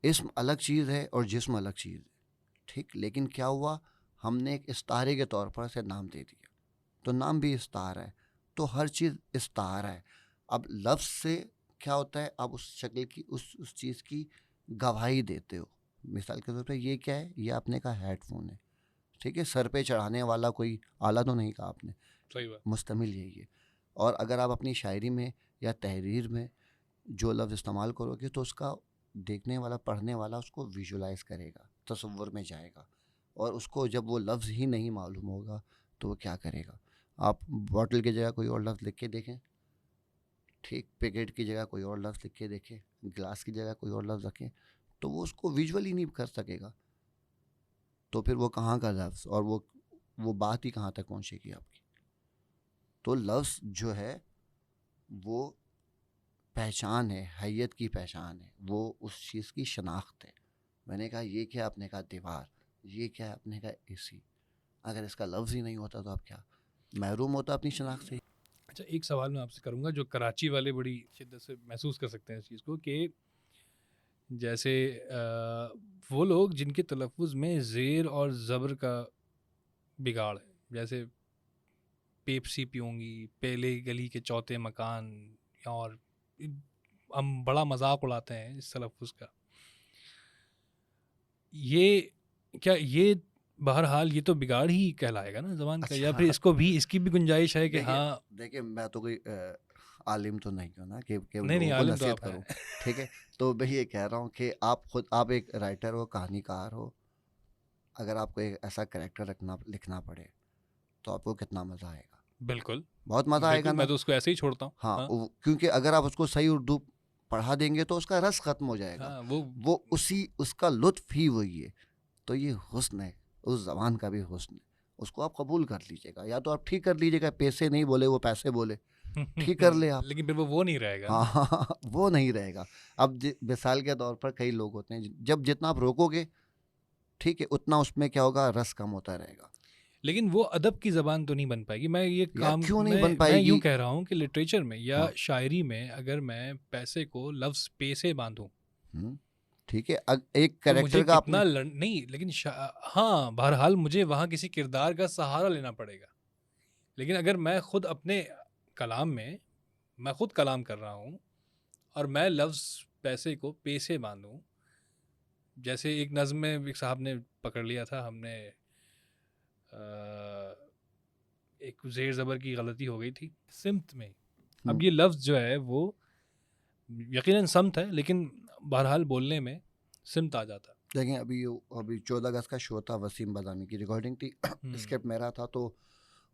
اسم الگ چیز ہے اور جسم الگ چیز ہے. ٹھیک، لیکن کیا ہوا، ہم نے ایک استعارے کے طور پر اسے نام دے دیا، تو نام بھی استعارہ ہے. تو ہر چیز استعارہ ہے. اب لفظ سے کیا ہوتا ہے، آپ اس شکل کی اس چیز کی گواہی دیتے ہو. مثال کے طور پہ یہ کیا ہے، یہ آپ نے کہا ہیڈ فون ہے. ٹھیک ہے، سر پہ چڑھانے والا کوئی آلہ تو نہیں کہا آپ نے. صحیح بات. مستعمل یہی ہے. اور اگر آپ اپنی شاعری میں یا تحریر میں جو لفظ استعمال کرو گے تو اس کا دیکھنے والا، پڑھنے والا اس کو ویژولائز کرے گا، تصور میں جائے گا. اور اس کو جب وہ لفظ ہی نہیں معلوم ہوگا تو وہ کیا کرے گا. آپ بوٹل کی جگہ کوئی اور لفظ لکھ کے دیکھیں، ٹھیک، پیکٹ کی جگہ کوئی اور لفظ لکھ کے دیکھیں، گلاس کی جگہ کوئی اور لفظ رکھیں، تو وہ اس کو ویژولی نہیں کر سکے گا. تو پھر وہ کہاں کا لفظ اور وہ بات ہی کہاں تک پہنچے گی آپ کی. تو لفظ جو ہے وہ پہچان ہے، حیت کی پہچان ہے، وہ اس چیز کی شناخت ہے. میں نے کہا یہ کیا، آپ نے کہا دیوار. یہ کیا، آپ نے کہا اے سی. اگر اس کا لفظ ہی نہیں ہوتا تو آپ کیا محروم ہوتا اپنی شناخت سے. اچھا ایک سوال میں آپ سے کروں گا جو کراچی والے بڑی شدت سے محسوس کر سکتے ہیں اس چیز کو کہ جیسے وہ لوگ جن کے تلفظ میں زیر اور زبر کا بگاڑ ہے، جیسے پیپسی پیوں گی، پہلے گلی کے چوتھے مکان، اور ہم بڑا مذاق اڑاتے ہیں اس تلفظ کا. یہ کیا یہ بہرحال یہ تو بگاڑ ہی کہلائے گا نا زبان کا، یا پھر اس کو بھی اس کی بھی گنجائش ہے کہ ہاں دیکھیں میں تو کوئی عالم تو نہیں ہوں نا کہ نہیں لوگوں کو عالم تو نصیحت آپ ہیں. کروں، ٹھیک ہے. تو میں یہ کہہ رہا ہوں کہ آپ ایک رائٹر ہو، کہانی کار ہو، اگر آپ کو ایک ایسا کریکٹر لکھنا پڑے تو آپ کو کتنا مزہ آئے گا. بالکل بہت مزہ آئے گا بالکل، نا. میں تو اس کو ایسے ہی چھوڑتا ہوں. ہاں کیونکہ اگر آپ اس کو صحیح اردو پڑھا دیں گے تو اس کا رس ختم ہو جائے گا. ہاں وہ اس کا لطف ہی وہی ہے. تو یہ حسن ہے، اس زبان کا بھی حسن ہے، اس کو آپ قبول کر لیجیے گا. یا تو آپ ٹھیک کر لیجیے گا، پیسے نہیں بولے وہ پیسے بولے، ٹھیک کر لے آپ. لیکن پھر وہ نہیں رہے گا. ہاں وہ نہیں رہے گا. اب مثال کے طور پر کئی لوگ ہوتے ہیں جب جتنا آپ روکو گے ٹھیک ہے اتنا اس میں کیا ہوگا، رس کم ہوتا رہے گا. لیکن وہ ادب کی زبان تو نہیں بن پائے گی. میں یہ کام کیوں نہیں بن میں پائے یوں گی؟ کہہ رہا ہوں کہ لٹریچر میں یا ہاں شاعری میں اگر میں پیسے کو لفظ پے سے باندھوں ٹھیک ہے، ایک تو مجھے کریکٹر کا آپ نے کتنا نہیں، لیکن ہاں بہرحال مجھے وہاں کسی کردار کا سہارا لینا پڑے گا. لیکن اگر میں خود اپنے کلام میں خود کلام کر رہا ہوں اور میں لفظ پیسے کو پے سے باندھوں، جیسے ایک نظم میں ایک صاحب نے پکڑ لیا تھا، ہم نے ایک زیر زبر کی غلطی ہو گئی تھی سمت میں. اب یہ لفظ جو ہے وہ یقیناً سمت ہے لیکن بہرحال بولنے میں سمت آ جاتا. دیکھیں ابھی 14 اگست کا شو تھا، وسیم بادامی کی ریکارڈنگ تھی، اسکرپٹ میرا تھا، تو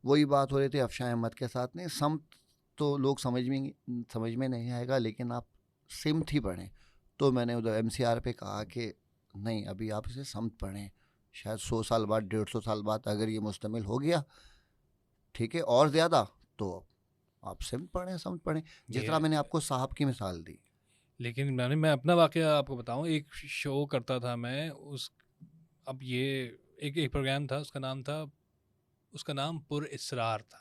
وہی بات ہو رہی تھی افشاں احمد کے ساتھ. نے سمت تو لوگ سمجھ میں نہیں آئے گا لیکن آپ سمت ہی پڑھیں. تو میں نے ادھر MCR پہ کہا کہ نہیں ابھی آپ اسے سمت پڑھیں، شاید 100 سال بعد 150 سال بعد اگر یہ مشتمل ہو گیا ٹھیک ہے اور زیادہ تو آپ سمت پڑھیں. جس طرح میں نے آپ کو صاحب کی مثال دی. لیکن میں اپنا واقعہ آپ کو بتاؤں. ایک شو کرتا تھا میں، اب یہ ایک پروگرام تھا، اس کا نام پر اسرار تھا.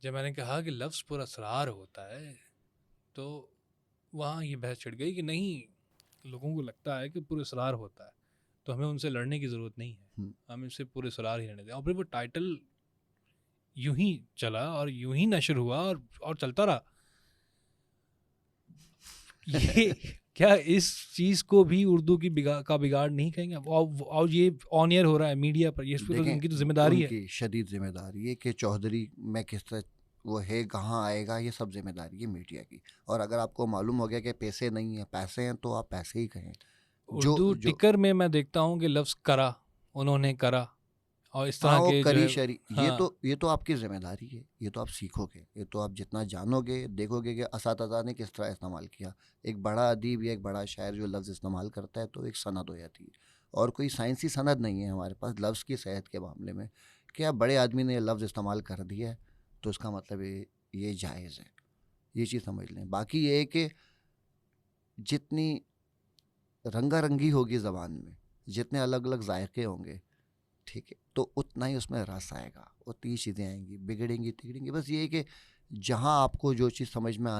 جب میں نے کہا کہ لفظ پر اسرار ہوتا ہے تو وہاں یہ بحث چھڑ گئی کہ نہیں، لوگوں کو لگتا ہے کہ پر اسرار ہوتا ہے تو ہمیں ان سے لڑنے کی ضرورت نہیں ہے، ہم ان سے پر اسرار ہی رہنے دیں. اور پھر وہ ٹائٹل یوں ہی چلا اور یوں ہی نشر ہوا اور چلتا رہا. یہ کیا اس چیز کو بھی اردو کی کا بگاڑ نہیں کہیں گے؟ اور یہ آن ایئر ہو رہا ہے میڈیا پر، یہ ان کی تو ذمہ داری ہے. ان کی شدید ذمہ داری ہے کہ چودھری میں کس طرح وہ ہے، کہاں آئے گا، یہ سب ذمہ داری ہے میڈیا کی. اور اگر آپ کو معلوم ہو گیا کہ پیسے نہیں ہیں، پیسے ہیں تو آپ پیسے ہی کہیں. اردو ٹکر میں دیکھتا ہوں کہ لفظ کرا، انہوں نے کرا، اور اس طرح وہ کے کری جو شری، یہ تو آپ کی ذمہ داری ہے، یہ تو آپ سیکھو گے، یہ تو آپ جتنا جانو گے دیکھو گے کہ اساتذہ نے کس طرح استعمال کیا. ایک بڑا ادیب یا ایک بڑا شاعر جو لفظ استعمال کرتا ہے تو ایک سند ہو جاتی ہے. اور کوئی سائنسی سند نہیں ہے ہمارے پاس لفظ کی صحت کے معاملے میں کہ اب بڑے آدمی نے لفظ استعمال کر دیا ہے تو اس کا مطلب یہ جائز ہے. یہ چیز سمجھ لیں. باقی یہ ہے کہ جتنی رنگا رنگی ہوگی زبان میں، جتنے الگ الگ ذائقے ہوں گے ٹھیک ہے تو اتنا ہی اس میں رس آئے گا، اتنی چیزیں آئیں گی، بگڑیں گی تگڑیں گی. بس یہ ہے کہ جہاں آپ کو جو چیز سمجھ میں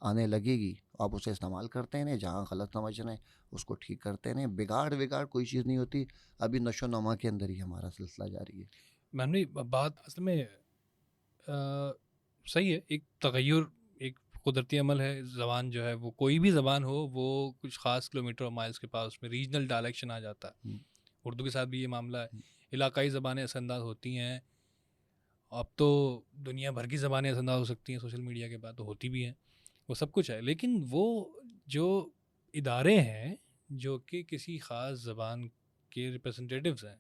آنے لگے گی آپ اسے استعمال کرتے ہیں، جہاں غلط سمجھ رہے ہیں اس کو ٹھیک کرتے ہیں. بگاڑ کوئی چیز نہیں ہوتی. ابھی نشو و نما کے اندر ہی ہمارا سلسلہ جاری ہے. میم نے بات اصل میں صحیح ہے. ایک تغیر، ایک قدرتی عمل ہے. زبان جو ہے وہ کوئی بھی زبان ہو وہ کچھ خاص کلومیٹر اور مائلز کے پاس اس میں ریجنل ڈائلیکشن آ جاتا ہے. اردو کے ساتھ بھی یہ معاملہ ہے. علاقائی زبانیں اثر انداز ہوتی ہیں. اب تو دنیا بھر کی زبانیں اثر انداز ہو سکتی ہیں سوشل میڈیا کے بعد، تو ہوتی بھی ہیں، وہ سب کچھ ہے. لیکن وہ جو ادارے ہیں جو کہ کسی خاص زبان کے ریپرزنٹیٹیوز ہیں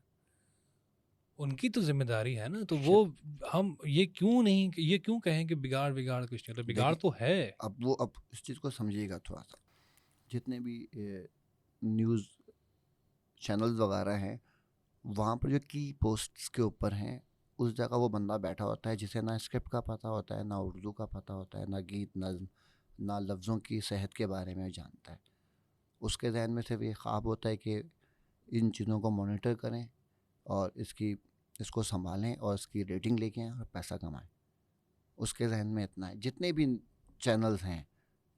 ان کی تو ذمہ داری ہے نا. تو وہ ہم یہ کیوں کہیں کہ بگاڑ کچھ نہیں ہوتا؟ بگاڑ تو ہے. اب اس چیز کو سمجھیے گا تھوڑا سا. جتنے بھی نیوز چینلز وغیرہ ہیں وہاں پر جو کی پوسٹس کے اوپر ہیں اس جگہ وہ بندہ بیٹھا ہوتا ہے جسے نہ اسکرپٹ کا پتہ ہوتا ہے، نہ اردو کا پتہ ہوتا ہے، نہ گیت نظم، نہ لفظوں کی صحت کے بارے میں جانتا ہے. اس کے ذہن میں صرف یہ خواب ہوتا ہے کہ ان چیزوں کو مانیٹر کریں اور اس کو سنبھالیں اور اس کی ریٹنگ لے کے آئیں اور پیسہ کمائیں. اس کے ذہن میں اتنا ہے. جتنے بھی چینلز ہیں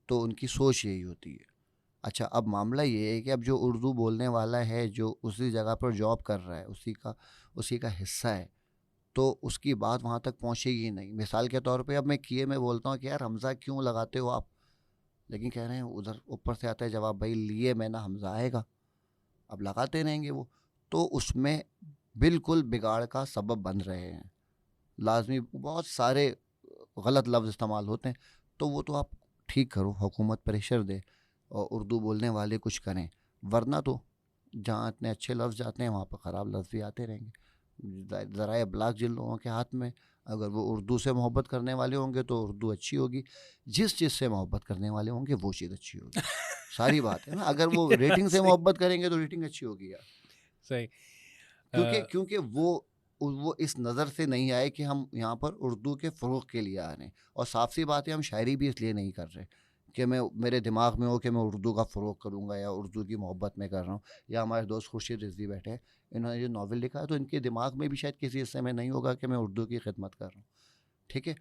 تو ان کی سوچ یہی ہوتی ہے. اچھا اب معاملہ یہ ہے کہ اب جو اردو بولنے والا ہے جو اسی جگہ پر جاب کر رہا ہے اسی کا حصہ ہے تو اس کی بات وہاں تک پہنچے گی نہیں. مثال کے طور پہ اب میں بولتا ہوں کہ یار حمزہ کیوں لگاتے ہو آپ, لیکن کہہ رہے ہیں ادھر اوپر سے آتا ہے جواب بھائی لیے میں نا حمزہ آئے گا, اب لگاتے رہیں گے وہ, تو اس میں بالکل بگاڑ کا سبب بن رہے ہیں. لازمی بہت سارے غلط لفظ استعمال ہوتے ہیں, تو وہ تو آپ ٹھیک کرو, حکومت پریشر دے اور اردو بولنے والے کچھ کریں, ورنہ تو جہاں اتنے اچھے لفظ جاتے ہیں وہاں پہ خراب لفظ بھی آتے رہیں گے. ذرائع ابلاغ جن لوگوں کے ہاتھ میں, اگر وہ اردو سے محبت کرنے والے ہوں گے تو اردو اچھی ہوگی, جس چیز سے محبت کرنے والے ہوں گے وہ چیز اچھی ہوگی. ساری بات ہے نا, اگر وہ ریٹنگ سے صحیح محبت کریں گے تو ریٹنگ اچھی ہوگی یار. صحیح. کیونکہ وہ اس نظر سے نہیں آئے کہ ہم یہاں پر اردو کے فروغ کے لیے آ رہے ہیں. اور صاف سی بات ہے, ہم شاعری بھی اس لیے نہیں کر رہے کہ میرے دماغ میں ہو کہ میں اردو کا فروغ کروں گا یا اردو کی محبت میں کر رہا ہوں. یا ہمارے دوست خورشید رضوی بیٹھے ہیں, انہوں نے جو ناول لکھا ہے تو ان کے دماغ میں بھی شاید کسی حصے میں نہیں ہوگا کہ میں اردو کی خدمت کر رہا ہوں. ٹھیک ہے,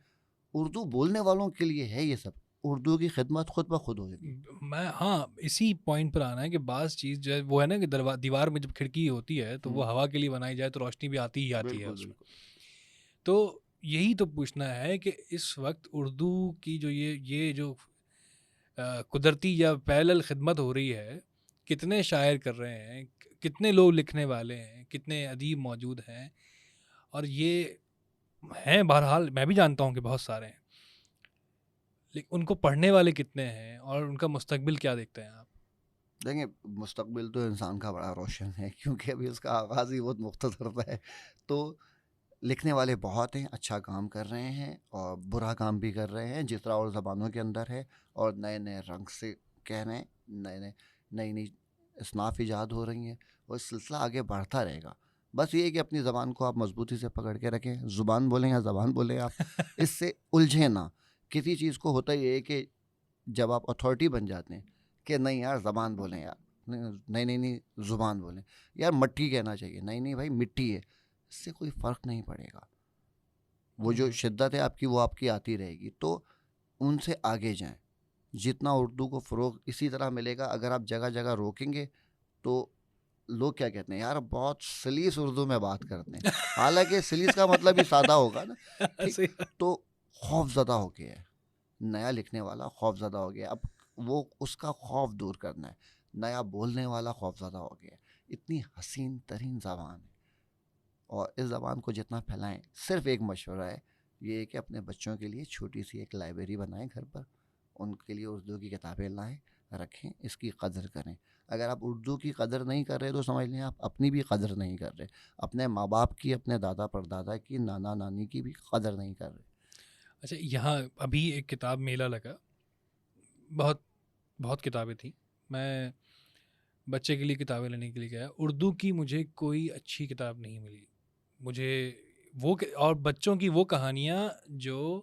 اردو بولنے والوں کے لیے ہے یہ سب, اردو کی خدمت خود بخود ہوگی. میں ہاں اسی پوائنٹ پر آنا ہے کہ بعض چیز جو ہے وہ ہے نا کہ دیوار میں جب کھڑکی ہوتی ہے تو وہ ہوا کے لیے بنائی جائے تو روشنی بھی آتی ہی آتی ہے بالکل اس میں. بالکل. تو یہی تو پوچھنا ہے کہ اس وقت اردو کی جو یہ جو قدرتی یا پیرلل خدمت ہو رہی ہے, کتنے شاعر کر رہے ہیں, کتنے لوگ لکھنے والے ہیں, کتنے ادیب موجود ہیں, اور یہ ہیں بہرحال میں بھی جانتا ہوں کہ بہت سارے ہیں, لیکن ان کو پڑھنے والے کتنے ہیں اور ان کا مستقبل کیا دیکھتے ہیں آپ؟ دیکھیں مستقبل تو انسان کا بڑا روشن ہے, کیونکہ ابھی اس کا آغاز ہی بہت مختصر ہے. تو لکھنے والے بہت ہیں, اچھا کام کر رہے ہیں اور برا کام بھی کر رہے ہیں جس طرح اور زبانوں کے اندر ہے, اور نئے نئے رنگ سے کہہ رہے ہیں, نئی نئی اصناف ایجاد ہو رہی ہیں, اور اس سلسلہ آگے بڑھتا رہے گا. بس یہ ہے کہ اپنی زبان کو آپ مضبوطی سے پکڑ کے رکھیں, زبان بولیں یا زبان بولیں آپ, اس سے الجھیں نہ. کسی چیز کو ہوتا یہ ہے کہ جب آپ اتھارٹی بن جاتے ہیں کہ نہیں یار زبان بولیں, یار نہیں زبان بولیں, یار مٹی کہنا چاہیے, نہیں بھائی مٹی ہے, اس سے کوئی فرق نہیں پڑے گا. وہ جو شدت ہے آپ کی وہ آپ کی آتی رہے گی. تو ان سے آگے جائیں, جتنا اردو کو فروغ اسی طرح ملے گا. اگر آپ جگہ جگہ روکیں گے تو لوگ کیا کہتے ہیں, یار بہت سلیس اردو میں بات کرتے ہیں, حالانکہ سلیس کا مطلب ہی سادہ ہوگا نا. ٹھیک, تو خوف زدہ ہو گیا ہے نیا لکھنے والا, خوف زدہ ہو گیا. اب وہ اس کا خوف دور کرنا ہے. نیا بولنے والا خوف زدہ ہو گیا. اتنی حسین ترین زبان ہے, اور اس زبان کو جتنا پھیلائیں, صرف ایک مشورہ ہے یہ ہے کہ اپنے بچوں کے لیے چھوٹی سی ایک لائبریری بنائیں گھر پر, ان کے لیے اردو کی کتابیں لائیں, رکھیں, اس کی قدر کریں. اگر آپ اردو کی قدر نہیں کر رہے تو سمجھ لیں آپ اپنی بھی قدر نہیں کر رہے, اپنے ماں باپ کی, اپنے دادا پردادا کی, نانا نانی کی بھی قدر نہیں کر رہے. اچھا, یہاں ابھی ایک کتاب میلہ لگا, بہت کتابیں تھیں, میں بچے کے لیے کتابیں لینے کے لیے گیا, اردو کی مجھے کوئی اچھی کتاب نہیں ملی مجھے. وہ اور بچوں کی وہ کہانیاں جو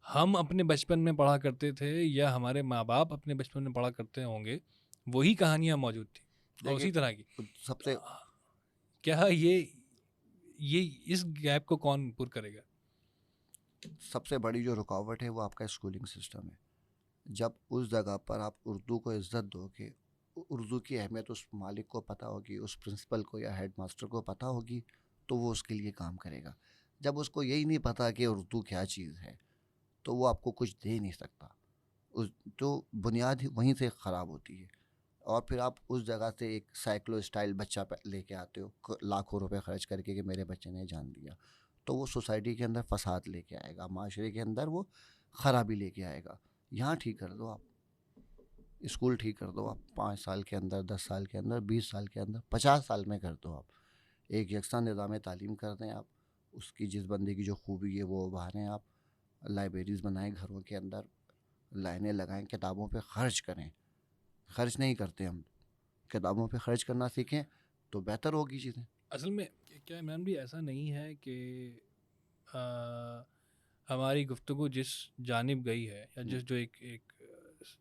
ہم اپنے بچپن میں پڑھا کرتے تھے یا ہمارے ماں باپ اپنے بچپن میں پڑھا کرتے ہوں گے, وہی کہانیاں موجود تھیں اور اسی طرح کی. سب سے کیا یہ اس گیپ کو کون پر کرے گا؟ سب سے بڑی جو رکاوٹ ہے وہ آپ کا اسکولنگ سسٹم ہے. جب اس جگہ پر آپ اردو کو عزت دو گے, اردو کی اہمیت اس مالک کو پتہ ہوگی, اس پرنسپل کو یا ہیڈ ماسٹر کو پتہ ہوگی, تو وہ اس کے لیے کام کرے گا. جب اس کو یہی نہیں پتہ کہ اردو کیا چیز ہے تو وہ آپ کو کچھ دے نہیں سکتا. تو بنیاد ہی وہیں سے خراب ہوتی ہے. اور پھر آپ اس جگہ سے ایک سائیکلو اسٹائل بچہ لے کے آتے ہو لاکھوں روپے خرچ کر کے کہ میرے بچے نے جان دیا, تو وہ سوسائٹی کے اندر فساد لے کے آئے گا, معاشرے کے اندر وہ خرابی لے کے آئے گا. یہاں ٹھیک کر دو آپ, اسکول ٹھیک کر دو آپ, 5 سال کے اندر, 10 سال کے اندر, 20 سال کے اندر, 50 سال میں کر دو آپ. ایک یکساں نظام تعلیم کر دیں آپ, اس کی جس بندے کی جو خوبی ہے وہ ابھاریں آپ. لائبریریز بنائیں گھروں کے اندر, لائنیں لگائیں, کتابوں پہ خرچ کریں. خرچ نہیں کرتے ہم, کتابوں پہ خرچ کرنا سیکھیں تو بہتر ہوگی چیزیں. اصل میں کیا عمران بھی ایسا نہیں ہے کہ ہماری گفتگو جس جانب گئی ہے یا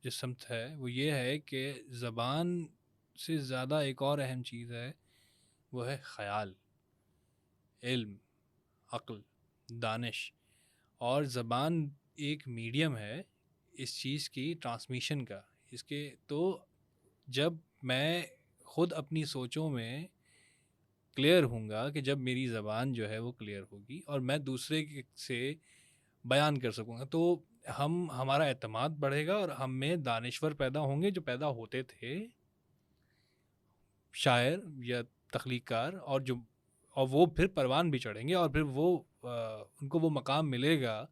جس سمت ہے وہ یہ ہے کہ زبان سے زیادہ ایک اور اہم چیز ہے, وہ ہے خیال, علم, عقل, دانش. اور زبان ایک میڈیم ہے اس چیز کی ٹرانسمیشن کا. اس کے تو جب میں خود اپنی سوچوں میں کلیئر ہوں گا کہ جب میری زبان جو ہے وہ کلیئر ہوگی اور میں دوسرے سے بیان کر سکوں گا تو ہمارا اعتماد بڑھے گا اور ہم میں دانشور پیدا ہوں گے جو پیدا ہوتے تھے شاعر یا تخلیق کار اور وہ پھر پروان بھی چڑھیں گے اور پھر وہ ان کو وہ مقام ملے گا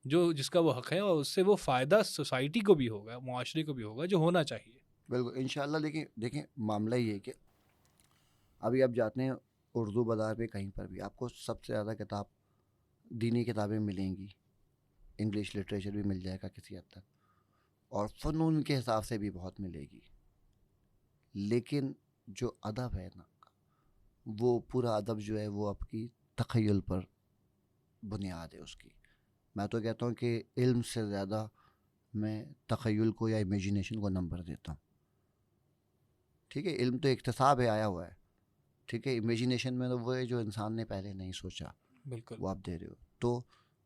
جس کا وہ حق ہے اور اس سے وہ فائدہ سوسائٹی کو بھی ہوگا, معاشرے کو بھی ہوگا, جو ہونا چاہیے. بالکل انشاءاللہ. دیکھیں معاملہ یہ ہے کہ ابھی آپ جاتے ہیں اردو بازار پہ کہیں پر بھی آپ کو سب سے زیادہ کتاب دینی کتابیں ملیں گی, انگلش لٹریچر بھی مل جائے گا کسی حد تک, اور فنون کے حساب سے بھی بہت ملے گی. لیکن جو ادب ہے نا, وہ پورا ادب جو ہے وہ آپ کی تخیل پر بنیاد ہے اس کی. میں تو کہتا ہوں کہ علم سے زیادہ میں تخیل کو یا امیجینیشن کو نمبر دیتا ہوں. ٹھیک ہے, علم تو اکتساب ہے, آیا ہوا ہے. ٹھیک ہے, امیجینیشن میں تو وہ ہے جو انسان نے پہلے نہیں سوچا, بالکل وہ آپ دے رہے ہو. تو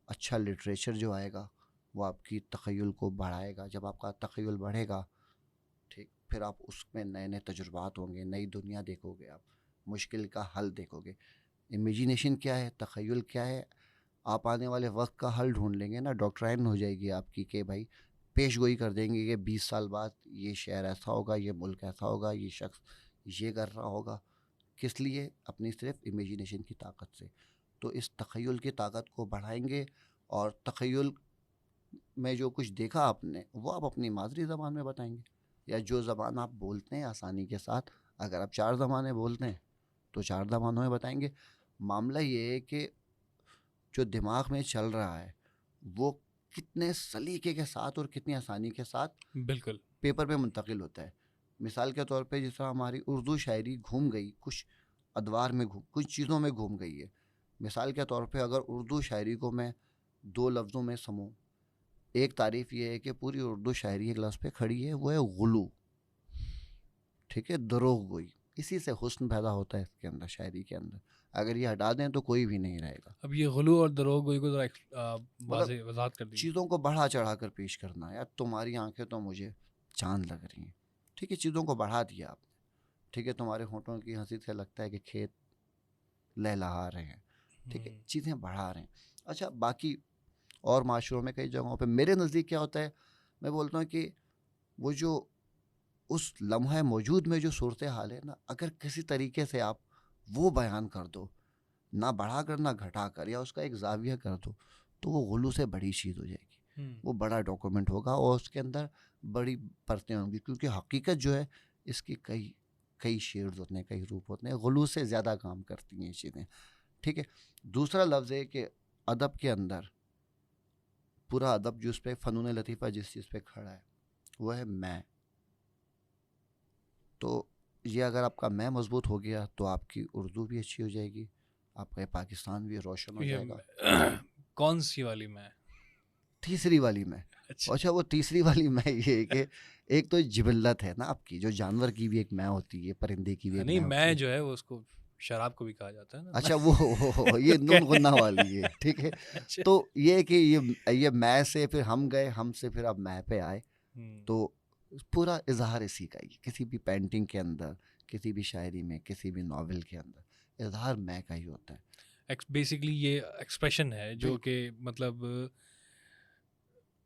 اچھا لٹریچر جو آئے گا وہ آپ کی تخیل کو بڑھائے گا. جب آپ کا تخیل بڑھے گا, ٹھیک, پھر آپ اس میں نئے نئے تجربات ہوں گے, نئی دنیا دیکھو گے, آپ مشکل کا حل دیکھو گے. امیجینیشن کیا ہے, تخیل کیا ہے, آپ آنے والے وقت کا حل ڈھونڈ لیں گے نا. ڈاکٹرائن ہو جائے گی آپ کی کہ بھائی پیش گوئی کر دیں گے کہ 20 سال بعد یہ شہر ایسا ہوگا, یہ ملک ایسا ہوگا, یہ شخص یہ کر رہا ہوگا. کس لیے؟ اپنی صرف امیجینیشن کی طاقت سے. تو اس تخیل کی طاقت کو بڑھائیں گے, اور تخیل میں جو کچھ دیکھا آپ نے وہ آپ اپنی مادری زبان میں بتائیں گے, یا جو زبان آپ بولتے ہیں آسانی کے ساتھ. اگر آپ 4 زبانیں بولتے ہیں تو 4 زبانوں میں بتائیں گے. معاملہ یہ ہے کہ جو دماغ میں چل رہا ہے وہ کتنے سلیقے کے ساتھ اور کتنی آسانی کے ساتھ بالکل پیپر پہ منتقل ہوتا ہے. مثال کے طور پہ جس طرح ہماری اردو شاعری گھوم گئی, کچھ ادوار میں کچھ چیزوں میں گھوم گئی ہے. مثال کے طور پہ اگر اردو شاعری کو میں 2 لفظوں میں سموں, ایک تعریف یہ ہے کہ پوری اردو شاعری ایک لفظ پہ کھڑی ہے, وہ ہے غلو. ٹھیک ہے, دروغ گوئی. اسی سے حسن پیدا ہوتا ہے اس کے اندر, شاعری کے اندر. اگر یہ ہٹا دیں تو کوئی بھی نہیں رہے گا. اب یہ غلو اور دروغ گوئی کو ذرا وضاحت کر دیجیے. چیزوں کو بڑھا چڑھا کر پیش کرنا. یار تمہاری آنکھیں تو مجھے چاند لگ رہی ہیں. ٹھیک ہے, چیزوں کو بڑھا دیا آپ نے. ٹھیک ہے, تمہارے ہونٹوں کی ہنسی سے لگتا ہے کہ کھیت لہلہا رہے ہیں. ٹھیک ہے, چیزیں بڑھا رہے ہیں. اچھا, باقی اور معاشروں میں کئی جگہوں پہ میرے نزدیک کیا ہوتا ہے, میں بولتا ہوں کہ وہ جو اس لمحہ موجود میں جو صورتحال ہے نا, اگر کسی طریقے سے آپ وہ بیان کر دو, نہ بڑھا کر نہ گھٹا کر, یا اس کا ایک زاویہ کر دو, تو وہ غلو سے بڑی چیز ہو جائے گی. وہ بڑا ڈاکومنٹ ہوگا اور اس کے اندر بڑی پرتیں ہوں گی, کیونکہ حقیقت جو ہے اس کی کئی شیڈز ہوتے ہیں, کئی روپ ہوتے ہیں. غلو سے زیادہ کام کرتی ہیں یہ چیزیں. ٹھیک ہے. دوسرا لفظ ہے کہ ادب کے اندر پورا ادب جس پہ فنون لطیفہ جس چیز پہ کھڑا ہے وہ ہے میں. تو یہ اگر آپ کا میں مضبوط ہو گیا تو آپ کی اردو بھی اچھی ہو جائے گی, آپ کا پاکستان بھی روشن ہو جائے گا. کون سی والی میں؟ تیسری والی میں. اچھا, وہ تیسری والی میں یہ ہے کہ ایک تو جبلت ہے نا آپ کی, جو جانور کی بھی ایک میں ہوتی ہے, پرندے کی بھی ایک نہیں, میں میں جو ہے وہ اس کو شراب کو بھی کہا جاتا ہے نا. اچھا, وہ یہ نون غنہ والی ہے. ٹھیک ہے, تو یہ کہ یہ میں سے پھر ہم گئے, ہم سے پھر اب میں پہ آئے. تو پورا اظہار اسی کا ہی, کسی بھی پینٹنگ کے اندر, کسی بھی شاعری میں, کسی بھی ناول کے اندر اظہار میں کا ہی ہوتا ہے. بیسکلی یہ ایکسپریشن ہے جو کہ مطلب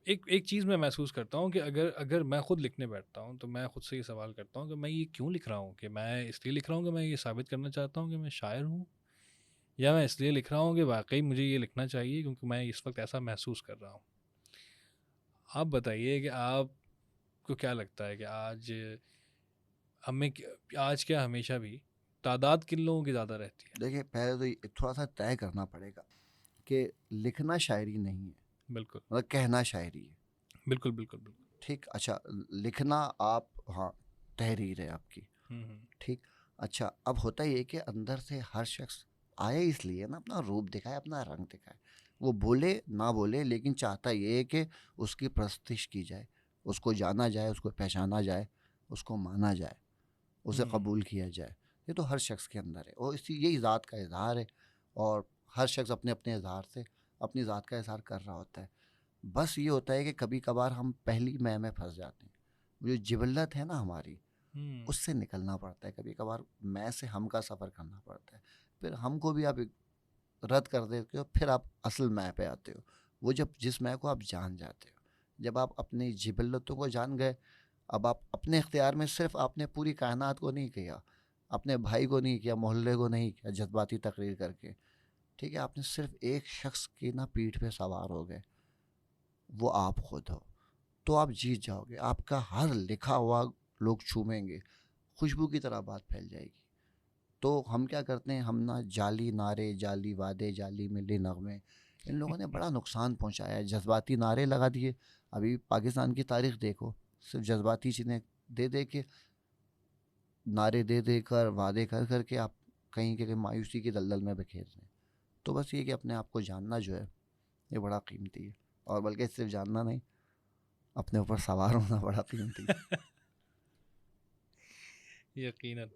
ایک چیز میں محسوس کرتا ہوں کہ اگر میں خود لکھنے بیٹھتا ہوں تو میں خود سے یہ سوال کرتا ہوں کہ میں یہ کیوں لکھ رہا ہوں. کہ میں اس لیے لکھ رہا ہوں کہ میں یہ ثابت کرنا چاہتا ہوں کہ میں شاعر ہوں, یا میں اس لیے لکھ رہا ہوں کہ واقعی مجھے یہ لکھنا چاہیے کیونکہ میں اس وقت ایسا محسوس کر رہا ہوں. آپ بتائیے کہ آپ کو کیا لگتا ہے کہ آج کیا ہمیشہ بھی تعداد کن لوگوں کی زیادہ رہتی ہے؟ دیکھیں, پہلے تو یہ تھوڑا سا طے کرنا پڑے گا کہ لکھنا شاعری نہیں ہے, بالکل, مطلب کہنا شاعری ہے. بالکل بالکل بالکل. ٹھیک, اچھا, لکھنا آپ, ہاں, تحریر ہے آپ کی. ٹھیک, اچھا, اب ہوتا یہ کہ اندر سے ہر شخص آئے اس لیے نا, اپنا روپ دکھائے, اپنا رنگ دکھائے. وہ بولے نہ بولے, لیکن چاہتا یہ ہے کہ اس کی پرستش کی جائے, اس کو جانا جائے, اس کو پہچانا جائے, اس کو مانا جائے, اسے قبول کیا جائے. یہ تو ہر شخص کے اندر ہے, اور یہی ذات کا اظہار ہے. اور ہر شخص اپنے اپنے اظہار سے اپنی ذات کا اظہار کر رہا ہوتا ہے. بس یہ ہوتا ہے کہ کبھی کبھار ہم پہلی میں پھنس جاتے ہیں. جو جبلت ہے نا ہماری, اس سے نکلنا پڑتا ہے. کبھی کبھار میں سے ہم کا سفر کرنا پڑتا ہے. پھر ہم کو بھی آپ رد کر دیتے ہو, پھر آپ اصل میں پہ آتے ہو. وہ جب جس میں کو آپ جان جاتے ہو, جب آپ اپنی جبلتوں کو جان گئے, اب آپ اپنے اختیار میں صرف آپ نے پوری کائنات کو نہیں کیا, اپنے بھائی کو نہیں کیا, محلے کو نہیں کیا جذباتی تقریر کر کے, ٹھیک ہے, آپ نے صرف ایک شخص کی نا پیٹھ پہ سوار ہو گئے, وہ آپ خود ہو, تو آپ جیت جاؤ گے. آپ کا ہر لکھا ہوا لوگ چومیں گے, خوشبو کی طرح بات پھیل جائے گی. تو ہم کیا کرتے ہیں, ہم نا جعلی نعرے, جعلی وعدے, جعلی ملی نغمے, ان لوگوں نے بڑا نقصان پہنچایا ہے. جذباتی نعرے لگا دیے. ابھی پاکستان کی تاریخ دیکھو, صرف جذباتی چیزیں دے کے, نعرے دے کر, وعدے کر کے آپ کہیں کہ مایوسی کی دلدل میں بکھیر رہے ہیں. تو بس یہ کہ اپنے آپ کو جاننا جو ہے یہ بڑا قیمتی ہے, اور بلکہ صرف جاننا نہیں, اپنے اوپر سوار ہونا بڑا قیمتی ہے. یقیناً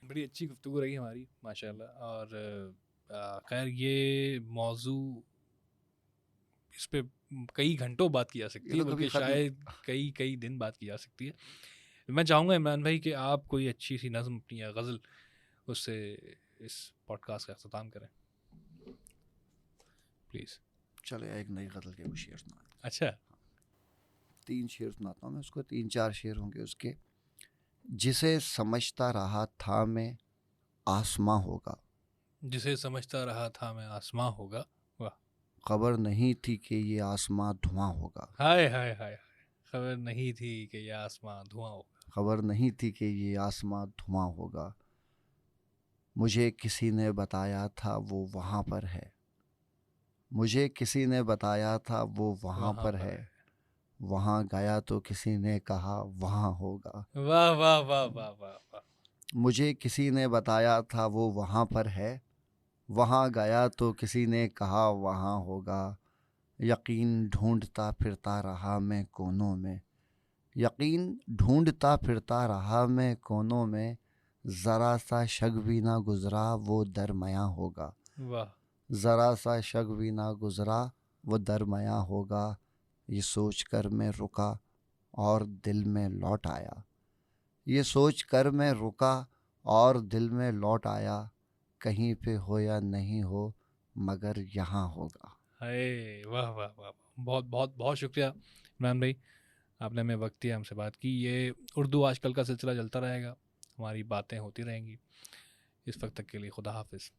بڑی اچھی گفتگو رہی ہماری ماشاء اللہ. اور خیر یہ موضوع اس پہ کئی گھنٹوں بات کی جا سکتی ہے, بلکہ شاید کئی دن بات کی جا سکتی ہے. میں چاہوں گا عمران بھائی کہ آپ کوئی اچھی سی نظم اپنی یا غزل اس سے اس پوڈ کاسٹ کا اختتام کریں پلیز. چلے ایک نئی غزل کے وہ شعر سنا. اچھا 3 شعر سناتا ہوں میں اس کو, 3-4 شعر ہوں گے اس کے. جسے سمجھتا رہا تھا میں آسماں ہوگا, جسے سمجھتا رہا تھا میں آسماں ہوگا, واہ, خبر نہیں تھی کہ یہ آسماں دھواں ہوگا. ہائے ہائے ہائے, خبر نہیں تھی کہ یہ آسماں دھواں ہوگا. خبر نہیں تھی کہ یہ آسماں دھواں ہوگا. مجھے کسی نے بتایا تھا وہ وہاں پر ہے, مجھے کسی نے بتایا تھا وہ وہاں پر ہے, وہاں گیا تو کسی نے کہا وہاں ہوگا. واہ واہ واہ واہ واہ واہ. مجھے کسی نے بتایا تھا وہ وہاں پر ہے, وہاں گیا تو کسی نے کہا وہاں ہوگا. یقین ڈھونڈتا پھرتا رہا میں کونوں میں, یقین ڈھونڈتا پھرتا رہا میں کونوں میں, ذرا سا شک بھی نہ گزرا وہ درمیاں ہوگا. واہ, ذرا سا شک بھی نہ گزرا وہ درمیاں ہوگا. یہ سوچ کر میں رکا اور دل میں لوٹ آیا, یہ سوچ کر میں رکا اور دل میں لوٹ آیا. کہیں پہ ہو یا نہیں ہو مگر یہاں ہوگا. ہائے واہ واہ واہ, بہت بہت بہت شکریہ عمران بھائی, آپ نے ہمیں وقت دیا, ہم سے بات کی. یہ اردو آج کل کا سلسلہ چلتا رہے گا, ہماری باتیں ہوتی رہیں گی. اس وقت تک کے لیے خدا حافظ.